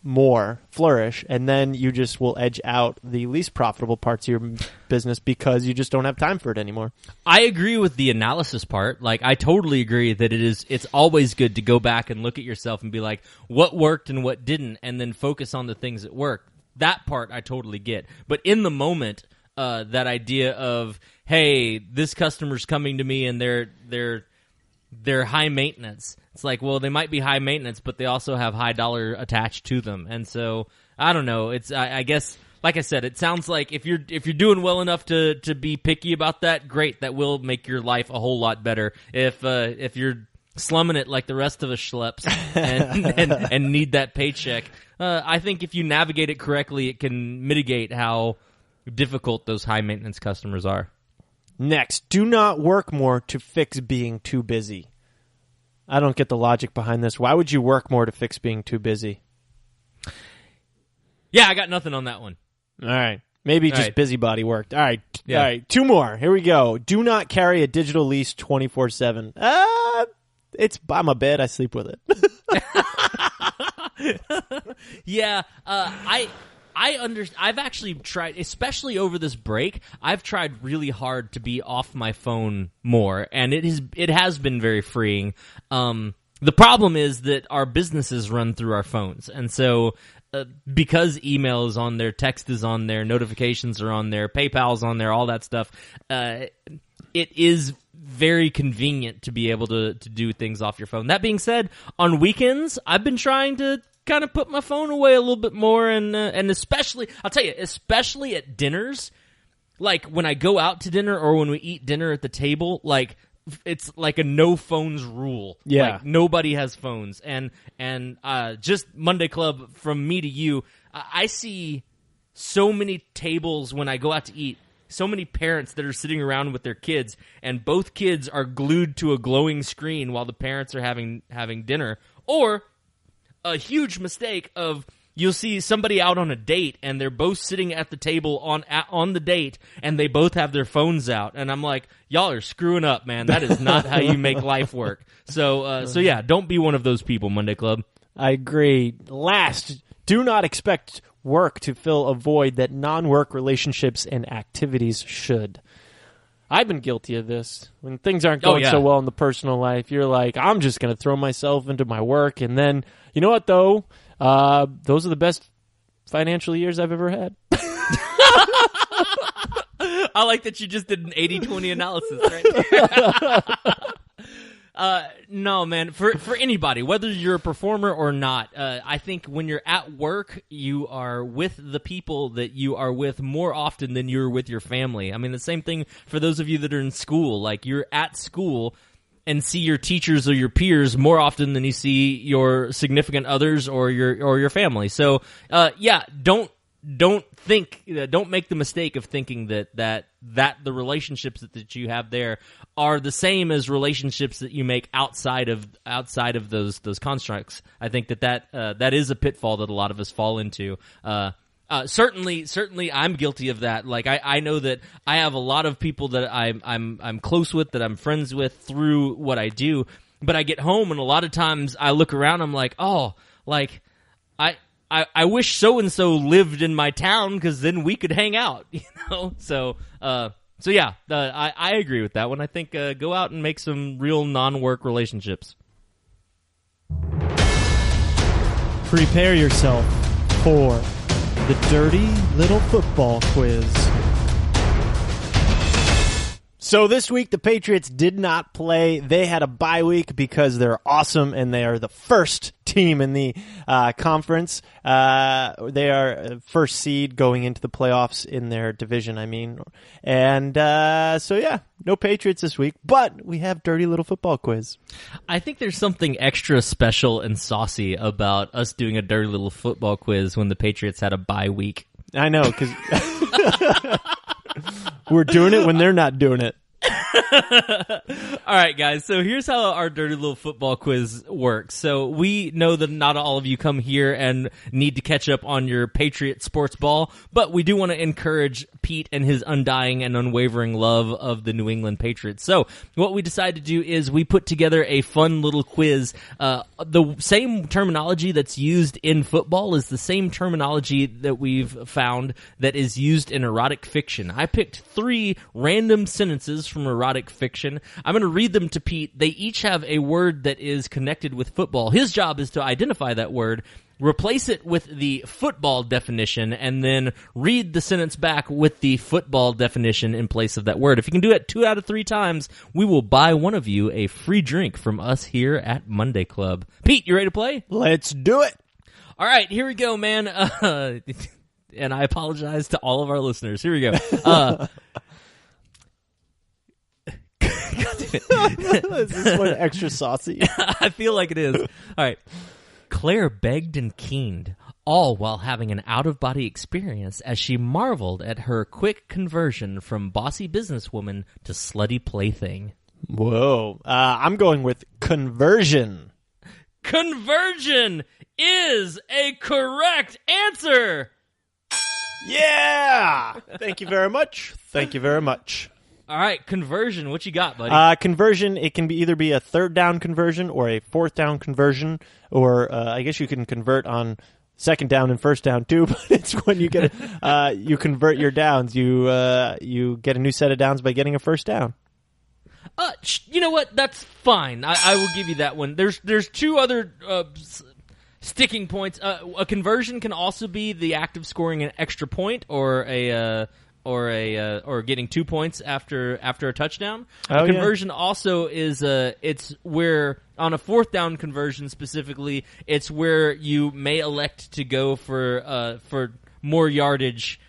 more flourish, and then you just will edge out the least profitable parts of your business because you just don't have time for it anymore. I agree with the analysis part. Like, I totally agree that it's always good to go back and look at yourself and be like, what worked and what didn't, and then focus on the things that worked. That part I totally get. But in the moment, that idea of, hey, this customer's coming to me and they're high maintenance. It's like, well, they might be high maintenance, but they also have high dollar attached to them. And so, I don't know. It's I guess, like I said, it sounds like if you're doing well enough to be picky about that, great. That will make your life a whole lot better. If you're slumming it like the rest of us schleps and need that paycheck, I think if you navigate it correctly, it can mitigate how difficult those high maintenance customers are. Next, do not work more to fix being too busy. I don't get the logic behind this. Why would you work more to fix being too busy? Yeah, I got nothing on that one. All right. Maybe just busybody worked. All right. Yeah. All right. Two more. Here we go. Do not carry a digital leash 24/7. It's by my bed. I sleep with it. Yeah. I've actually tried, especially over this break, I've tried really hard to be off my phone more, and it has been very freeing. The problem is that our businesses run through our phones, and so because email is on there, text is on there, notifications are on there, PayPal's on there, all that stuff, it is very convenient to be able to do things off your phone. That being said, on weekends, I've been trying to kind of put my phone away a little bit more, and especially, I'll tell you, especially at dinners, like when I go out to dinner or when we eat dinner at the table, like it's like a no phones rule. Yeah. Like nobody has phones. And just Monday Club, from me to you, I see so many tables when I go out to eat, so many parents that are sitting around with their kids, and both kids are glued to a glowing screen while the parents are having dinner. Or a huge mistake of, you'll see somebody out on a date and they're both sitting at the table on the date and they both have their phones out, and I'm like, y'all are screwing up, man. That is not how you make life work. So yeah, don't be one of those people, Monday Club. I agree. Last, do not expect work to fill a void that non-work relationships and activities should. I've been guilty of this. When things aren't going so well in the personal life, you're like, I'm just going to throw myself into my work, and then, you know what, though? Those are the best financial years I've ever had. I like that you just did an 80-20 analysis right there. No, man, for anybody, whether you're a performer or not, I think when you're at work, you are with the people that you are with more often than you're with your family. I mean, the same thing for those of you that are in school. Like, you're at school and see your teachers or your peers more often than you see your significant others or your family. So, yeah, don't make the mistake of thinking that the relationships that you have there are the same as relationships that you make outside of those constructs. I think that is a pitfall that a lot of us fall into. Certainly, I'm guilty of that. Like, I know that I have a lot of people that I'm close with, that I'm friends with through what I do. But I get home, and a lot of times I look around, I'm like, oh, like I wish so and so lived in my town, because then we could hang out, you know. So yeah, I agree with that one. I think go out and make some real non-work relationships. Prepare yourself for the Dirty Little Football Quiz. So this week, the Patriots did not play. They had a bye week because they're awesome, and they are the first team in the conference. They are first seed going into the playoffs in their division, I mean. And so, yeah, no Patriots this week, but we have Dirty Little Football Quiz. I think there's something extra special and saucy about us doing a Dirty Little Football Quiz when the Patriots had a bye week. I know, because we're doing it when they're not doing it. All right, guys, so here's how our Dirty Little Football Quiz works. So we know that not all of you come here and need to catch up on your Patriot sports ball, but we do want to encourage Pete and his undying and unwavering love of the New England Patriots. So what we decided to do is we put together a fun little quiz. The same terminology that's used in football is the same terminology that we've found that is used in erotic fiction. I picked 3 random sentences from erotic fiction. I'm going to read them to Pete. They each have a word that is connected with football. His job is to identify that word, replace it with the football definition, and then read the sentence back with the football definition in place of that word. If you can do it 2 out of 3 times, we will buy one of you a free drink from us here at Monday Club. Pete, you ready to play? Let's do it. All right, here we go, man. And I apologize to all of our listeners. Here we go. Is this one extra saucy? I feel like it is. All right. Claire begged and keened, all while having an out-of-body experience as she marveled at her quick conversion from bossy businesswoman to slutty plaything. Whoa. I'm going with conversion. Conversion is a correct answer. Yeah. Thank you very much. Thank you very much. All right, conversion. What you got, buddy? Conversion, it can either be a 3rd down conversion or a 4th down conversion, or I guess you can convert on second down and first down too, but it's when you get you convert your downs. You get a new set of downs by getting a first down. You know what? That's fine. I will give you that one. There's two other sticking points. A conversion can also be the act of scoring an extra point or getting 2 points after a touchdown. A conversion also is it's where on a fourth down conversion specifically, it's where you may elect to go for more yardage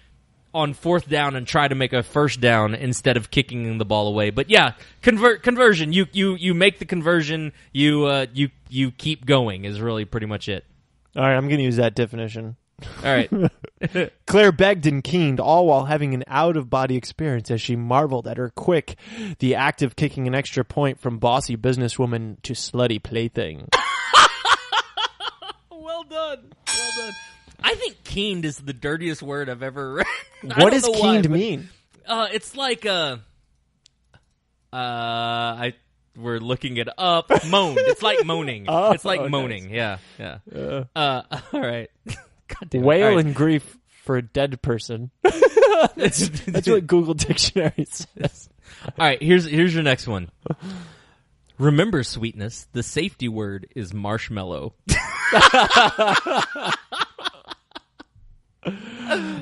on fourth down and try to make a first down instead of kicking the ball away. But yeah, conversion. You make the conversion. You keep going is really pretty much it. All right, I'm going to use that definition. All right. Claire begged and keened, all while having an out-of-body experience as she marveled at her quick, the act of kicking an extra point from bossy businesswoman to slutty plaything. Well done. Well done. I think keened is the dirtiest word I've ever read. What does keened mean? It's like we're looking it up. Moaned. It's like moaning. It's like moaning. Nice. Yeah. All right. Wail right. In grief for a dead person. That's what Google Dictionary says. All right, here's your next one. Remember, sweetness, the safety word is marshmallow.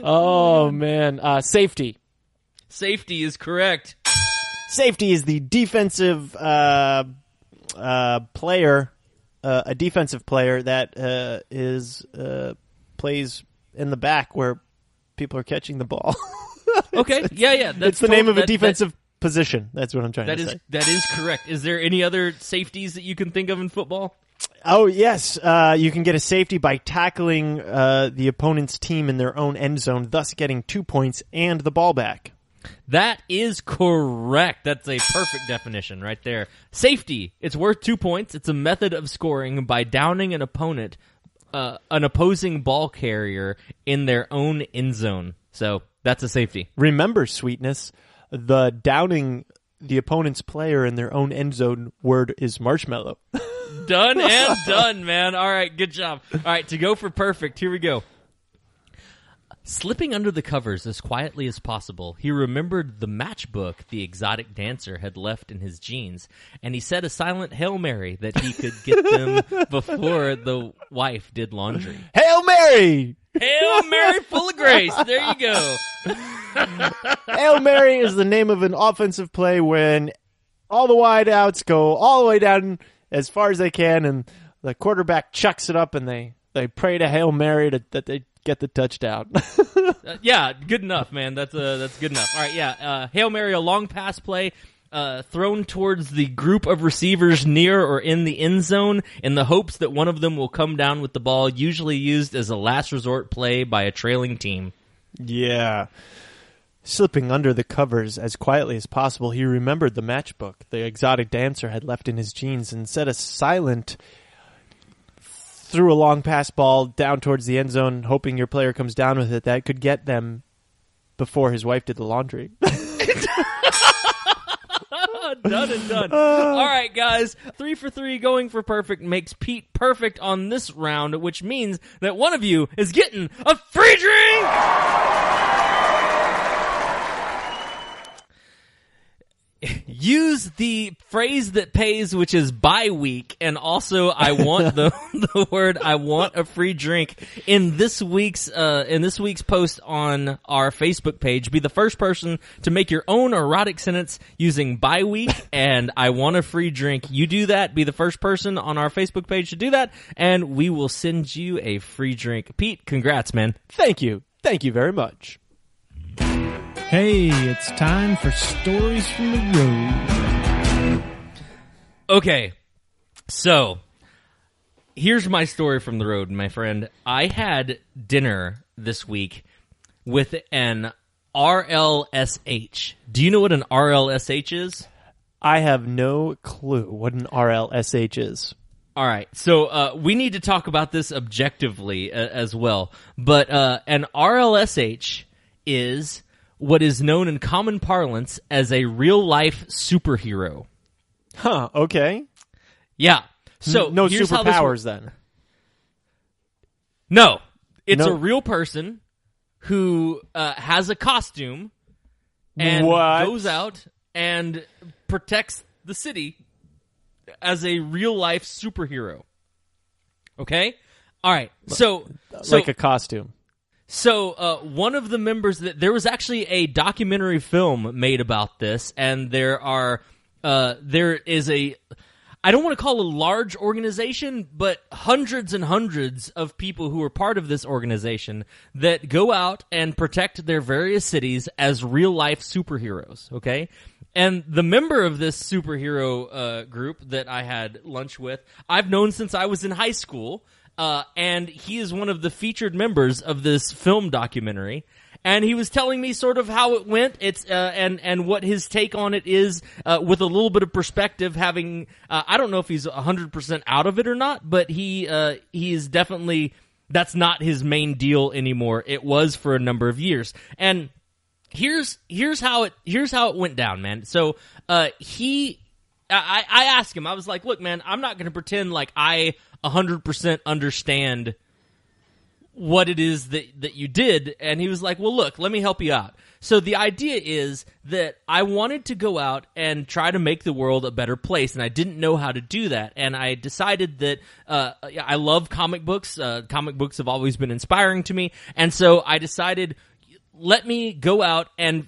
Oh, man. Safety. Safety is correct. Safety is the defensive player, a defensive player that plays in the back where people are catching the ball. Okay, yeah. It's the name of a defensive position. That's what I'm trying to say. That is correct. Is there any other safeties that you can think of in football? Oh, yes. You can get a safety by tackling the opponent's team in their own end zone, thus getting 2 points and the ball back. That is correct. That's a perfect definition right there. Safety. It's worth 2 points. It's a method of scoring by downing an opponent, an opposing ball carrier in their own end zone. So that's a safety. Remember, sweetness, the downing the opponent's player in their own end zone word is marshmallow. Done and done, man. All right, good job. All right, to go for perfect, here we go. Slipping under the covers as quietly as possible, he remembered the matchbook the exotic dancer had left in his jeans, and he said a silent Hail Mary that he could get them before the wife did laundry. Hail Mary! Hail Mary full of grace. There you go. Hail Mary is the name of an offensive play when all the wide outs go all the way down as far as they can, and the quarterback chucks it up, and they pray to Hail Mary that they get the touchdown. Yeah, good enough, man. That's good enough. All right, yeah. Hail Mary, a long pass play thrown towards the group of receivers near or in the end zone in the hopes that one of them will come down with the ball, usually used as a last resort play by a trailing team. Yeah. Slipping under the covers as quietly as possible, he remembered the matchbook the exotic dancer had left in his jeans and said a silent... threw a long pass ball down towards the end zone, hoping your player comes down with it. That could get them before his wife did the laundry. Done and done. All right, guys. 3 for 3 going for perfect makes Pete perfect on this round, which means that one of you is getting a free drink! Use the phrase that pays, which is bye week, and also I want the word I want a free drink in this week's post on our Facebook page. Be the first person to make your own erotic sentence using bye week and I want a free drink. You do that, be the first person on our Facebook page to do that, and we will send you a free drink. Pete, congrats, man. Thank you very much. Hey, it's time for Stories from the Road. Okay, so here's my story from the road, my friend. I had dinner this week with an RLSH. Do you know what an RLSH is? I have no clue what an RLSH is. All right, so we need to talk about this objectively as well. But an RLSH is what is known in common parlance as a real-life superhero. Huh, okay. Yeah. So no superpowers then. No. It's a real person who has a costume and goes out and protects the city as a real-life superhero. Okay? All right. So like a costume. So one of the members there was actually a documentary film made about this, and there is I don't want to call it a large organization, but hundreds and hundreds of people who are part of this organization that go out and protect their various cities as real-life superheroes, okay? And the member of this superhero group that I had lunch with, I've known since I was in high school, and he is one of the featured members of this film documentary. And he was telling me sort of how it went. It's and what his take on it is, with a little bit of perspective. Having I don't know if he's 100% out of it or not, but he is definitely, that's not his main deal anymore. It was for a number of years. And here's how it went down, man. So I asked him. I was like, look, man, I'm not going to pretend like I 100% understand what it is that you did. And he was like, well, look, let me help you out. So the idea is that I wanted to go out and try to make the world a better place, and I didn't know how to do that. And I decided that I love comic books. Comic books have always been inspiring to me. And so I decided, let me go out and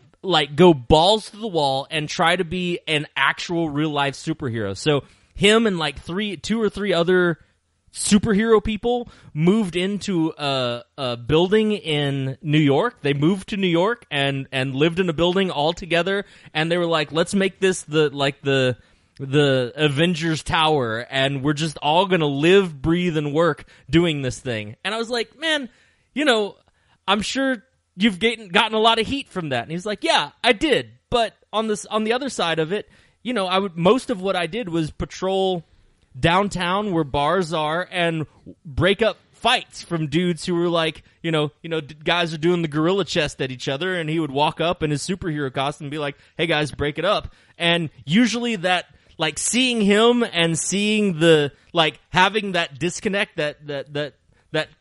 go balls to the wall and try to be an actual real-life superhero. So him and two or three other superhero people moved into a building in New York. They moved to New York and lived in a building all together, and they were like, let's make this the Avengers Tower, and we're just all gonna live, breathe, and work doing this thing. And I was like, man, I'm sure you've gotten a lot of heat from that. And he was like, yeah, I did, but on the other side of it, most of what I did was patrol downtown where bars are and break up fights from dudes who were like, guys are doing the gorilla chest at each other, and he would walk up in his superhero costume and be like, hey guys, break it up. And usually that, seeing him and seeing the, having that disconnect, that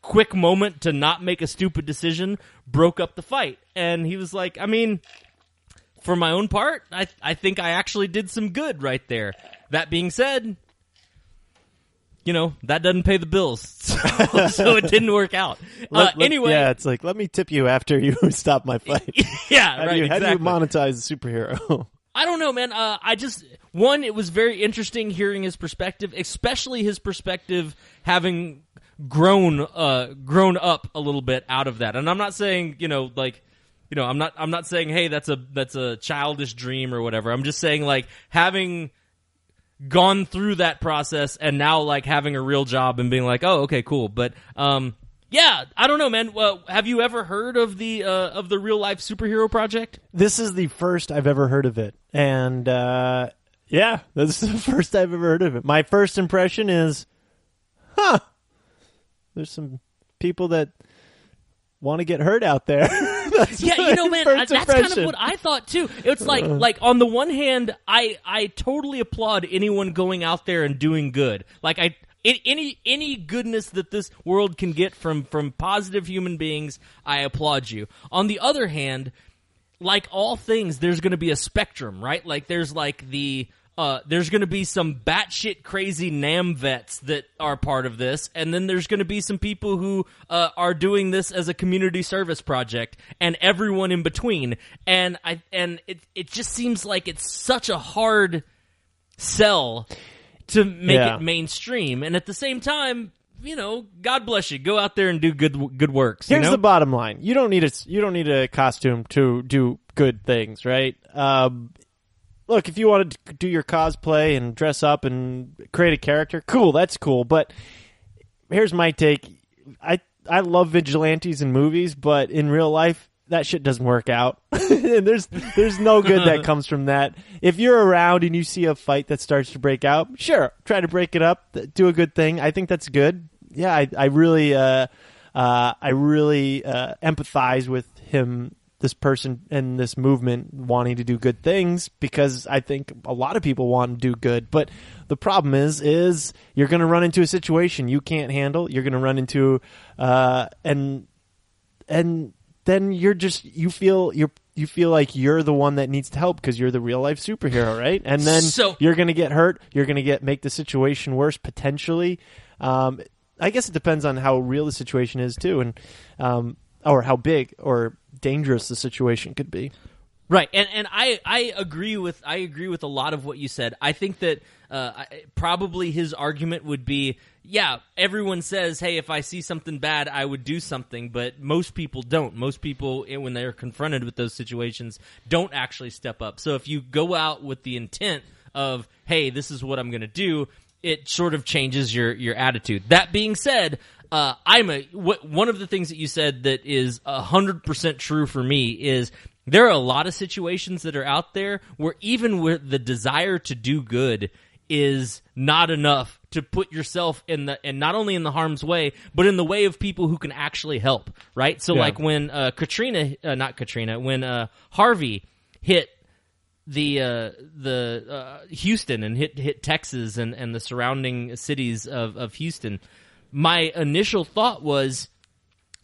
quick moment to not make a stupid decision broke up the fight. And he was like, I mean, for my own part, I think I actually did some good right there. That being said, that doesn't pay the bills, so it didn't work out. Anyway. Yeah, it's like, let me tip you after you stop my fight. Yeah, how right, do you exactly. monetize the superhero? I don't know, man. It was very interesting hearing his perspective, especially his perspective having grown up a little bit out of that. And I'm not saying, I'm not saying, hey, that's a childish dream or whatever. I'm just saying, having gone through that process and now having a real job and being like, oh, okay, cool. But yeah, I don't know, man. Well, have you ever heard of the Real Life Superhero Project? This is the first I've ever heard of it, and yeah, this is the first I've ever heard of it. My first impression is, there's some people that want to get hurt out there. Yeah, man, that's kind of what I thought too. It's like on the one hand, I totally applaud anyone going out there and doing good. Any goodness that this world can get from positive human beings, I applaud you. On the other hand, like all things, there's going to be a spectrum, right? There's there's going to be some batshit crazy NAM vets that are part of this, and then there's going to be some people who are doing this as a community service project, and everyone in between. And it just seems like it's such a hard sell to make it mainstream, and at the same time, God bless you. Go out there and do good works. Here's the bottom line: you don't need a costume to do good things, right? Look, if you want to do your cosplay and dress up and create a character, cool, that's cool. But here's my take: I love vigilantes in movies, but in real life, that shit doesn't work out. And there's no good that comes from that. If you're around and you see a fight that starts to break out, sure, try to break it up, do a good thing. I think that's good. Yeah, I really empathize with him this person and this movement wanting to do good things, because I think a lot of people want to do good. But the problem is you're going to run into a situation you can't handle. You're going to run into and then you feel like you're the one that needs to help because you're the real life superhero, right? And then you're going to get hurt. You're going to make the situation worse potentially. I guess it depends on how real the situation is too, and or how big or dangerous the situation could be. Right, and I agree with a lot of what you said. I think that probably his argument would be, yeah, everyone says, hey, if I see something bad, I would do something, but most people don't. Most people, when they're confronted with those situations, don't actually step up. So if you go out with the intent of, hey, this is what I'm going to do, it sort of changes your attitude. That being said, one of the things that you said that is 100% true for me is there are a lot of situations that are out there where even with the desire to do good is not enough to put yourself and not only in the harm's way, but in the way of people who can actually help, right? So like when when Harvey hit the Houston and hit Texas and the surrounding cities of Houston, my initial thought was,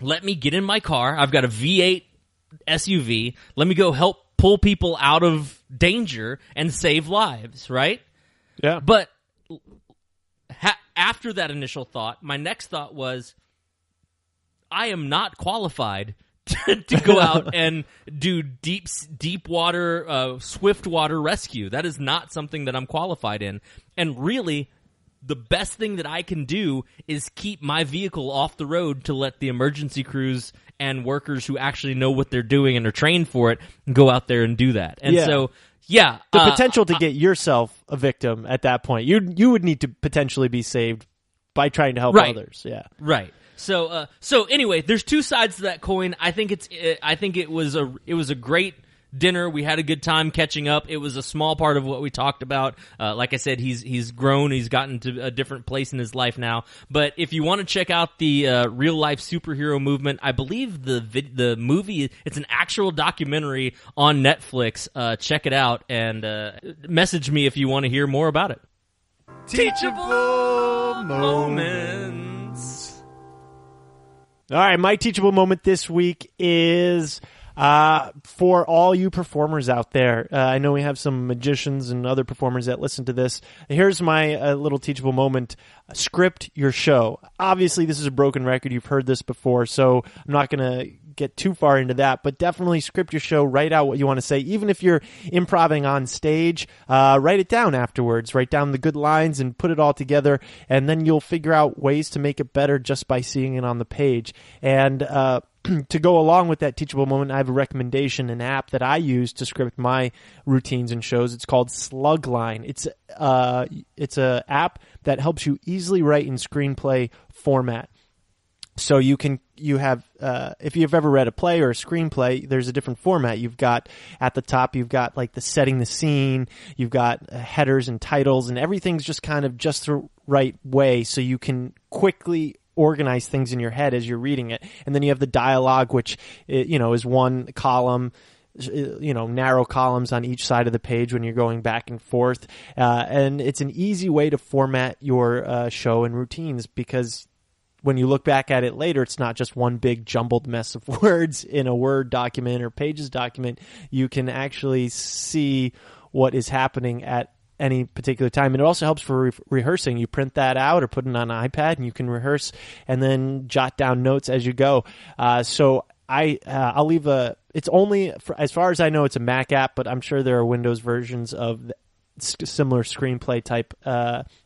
let me get in my car. I've got a V8 SUV. Let me go help pull people out of danger and save lives, right? Yeah. But after that initial thought, my next thought was, I am not qualified to go out and do deep water, swift water rescue. That is not something that I'm qualified in. And really, the best thing that I can do is keep my vehicle off the road to let the emergency crews and workers who actually know what they're doing and are trained for it go out there and do that. And so, yeah. The potential to get yourself a victim at that point. You would need to potentially be saved by trying to help others. Yeah. Right. So anyway, there's two sides to that coin. I think it was a great dinner. We had a good time catching up. It was a small part of what we talked about. Like I said, he's grown. He's gotten to a different place in his life now. But if you want to check out the real life superhero movement, I believe the movie, it's an actual documentary on Netflix. Check it out and message me if you want to hear more about it. Teachable Moments. All right, my teachable moment this week is for all you performers out there. I know we have some magicians and other performers that listen to this. Here's my little teachable moment. Script your show. Obviously, this is a broken record. You've heard this before, so I'm not going to get too far into that, but definitely script your show. Write out what you want to say. Even if you're improvising on stage, write it down afterwards. Write down the good lines and put it all together, and then you'll figure out ways to make it better just by seeing it on the page. And to go along with that teachable moment, I have a recommendation, an app that I use to script my routines and shows. It's called Slugline. It's a app that helps you easily write in screenplay format. So you have if you've ever read a play or a screenplay, there's a different format. You've got at the top, you've got like the setting the scene, you've got headers and titles, and everything's just kind of just the right way, so you can quickly organize things in your head as you're reading it. And then you have the dialogue, which is one column, narrow columns on each side of the page when you're going back and forth. And it's an easy way to format your show and routines, because when you look back at it later, it's not just one big jumbled mess of words in a Word document or Pages document. You can actually see what is happening at any particular time. And it also helps for rehearsing. You print that out or put it on an iPad, and you can rehearse and then jot down notes as you go. So I'll leave it's only, as far as I know, it's a Mac app, but I'm sure there are Windows versions of similar screenplay type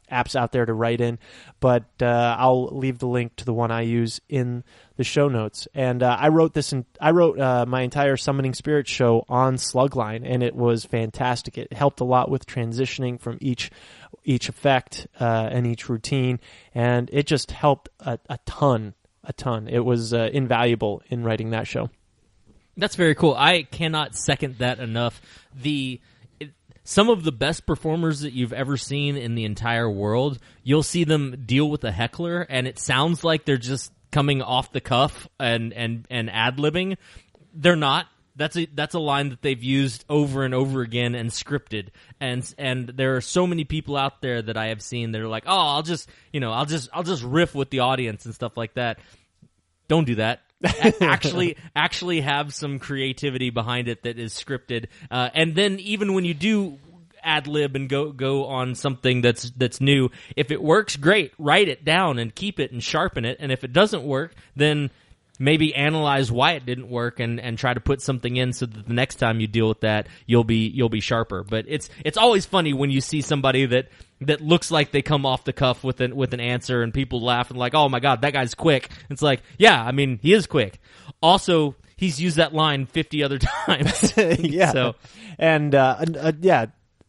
apps out there to write in, but I'll leave the link to the one I use in the show notes. And I wrote my entire Summoning Spirits show on Slugline, and it was fantastic. It helped a lot with transitioning from each effect and each routine, and it just helped a ton. It was invaluable in writing that show. That's very cool. I cannot second that enough. Some of the best performers that you've ever seen in the entire world, you'll see them deal with a heckler, and it sounds like they're just coming off the cuff and ad-libbing. They're not. That's a line that they've used over and over again and scripted. And there are so many people out there that I have seen that are like, oh, I'll just riff with the audience and stuff like that. Don't do that. actually have some creativity behind it that is scripted. And then even when you do ad lib and go on something that's new, if it works, great. Write it down and keep it and sharpen it. And if it doesn't work, then maybe analyze why it didn't work and try to put something in so that the next time you deal with that, you'll be sharper. But it's always funny when you see somebody that looks like they come off the cuff with an answer and people laugh and like, oh my God, that guy's quick. It's like, yeah, I mean, he is quick. Also, he's used that line 50 other times. Yeah. So, and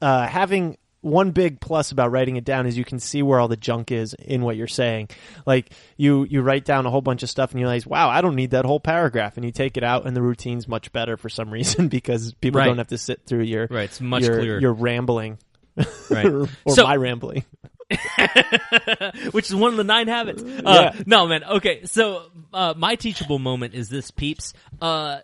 having one big plus about writing it down is you can see where all the junk is in what you're saying. Like you write down a whole bunch of stuff and you realize, wow, I don't need that whole paragraph, and you take it out and the routine's much better for some reason because people don't have to sit through your it's much clearer. Your rambling, right? or my rambling. Which is one of the 9 habits. No, man. Okay, so my teachable moment is this, peeps. Look,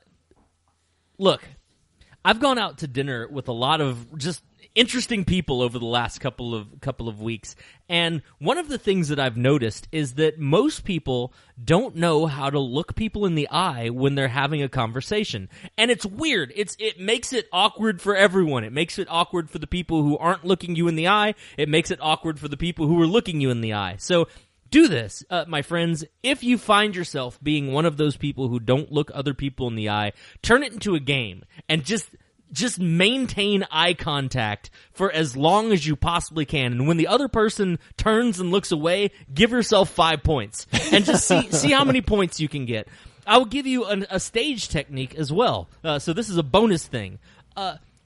I've gone out to dinner with a lot of just interesting people over the last couple of weeks, and one of the things that I've noticed is that most people don't know how to look people in the eye when they're having a conversation, and it's weird. It makes it awkward for everyone. It makes it awkward for the people who aren't looking you in the eye. It makes it awkward for the people who are looking you in the eye. So do this, my friends. If you find yourself being one of those people who don't look other people in the eye, turn it into a game and just maintain eye contact for as long as you possibly can. And when the other person turns and looks away, give yourself 5 points and just see how many points you can get. I will give you a stage technique as well. So this is a bonus thing.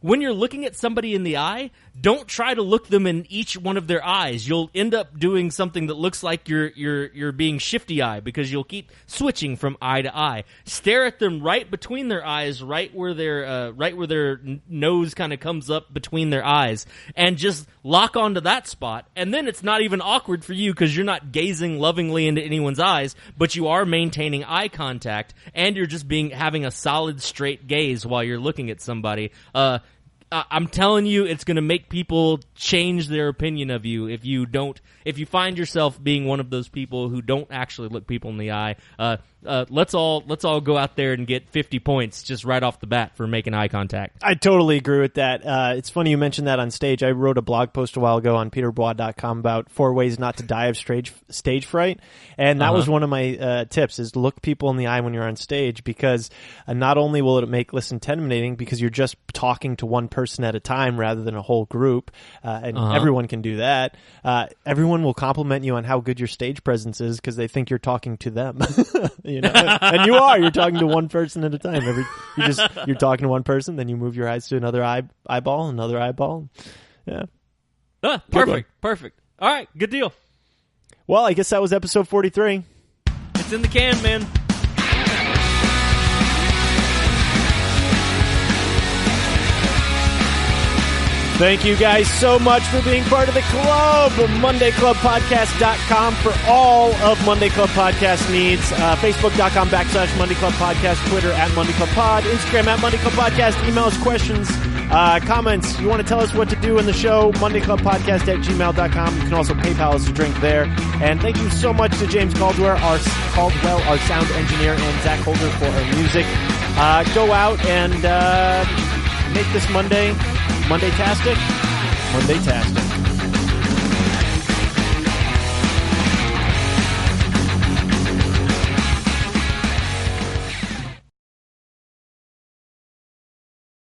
When you're looking at somebody in the eye, don't try to look them in each one of their eyes. You'll end up doing something that looks like you're being shifty eye because you'll keep switching from eye to eye. Stare at them right between their eyes, right where their nose kind of comes up between their eyes, and just lock onto that spot. And then it's not even awkward for you because you're not gazing lovingly into anyone's eyes, but you are maintaining eye contact, and you're just having a solid straight gaze while you're looking at somebody. I'm telling you, it's going to make people change their opinion of you if you find yourself being one of those people who don't actually look people in the eye. Let's all go out there and get 50 points just right off the bat for making eye contact. I totally agree with that. It's funny you mentioned that on stage. I wrote a blog post a while ago on peterbois.com about 4 ways not to die of stage fright, and that was one of my tips, is look people in the eye when you're on stage, because not only will it make listening intimidating because you're just talking to one person at a time rather than a whole group, and everyone can do that. Everyone will compliment you on how good your stage presence is because they think you're talking to them. You know, and you're talking to one person at a time. You're talking to one person, then you move your eyes to another eyeball, another eyeball. Yeah. Perfect. All right, good deal. Well, I guess that was episode 43. It's in the can, man. Thank you guys so much for being part of the club. MondayClubPodcast.com for all of Monday Club Podcast needs. Facebook.com/Monday Club Podcast. Twitter @MondayClubPod. Instagram @MondayClubPodcast. Email us questions, comments. You want to tell us what to do in the show? MondayClubPodcast@gmail.com. You can also PayPal us a drink there. And thank you so much to James Caldwell, our sound engineer, and Zach Holder for our music. Go out and make this Monday-tastic. Monday-tastic.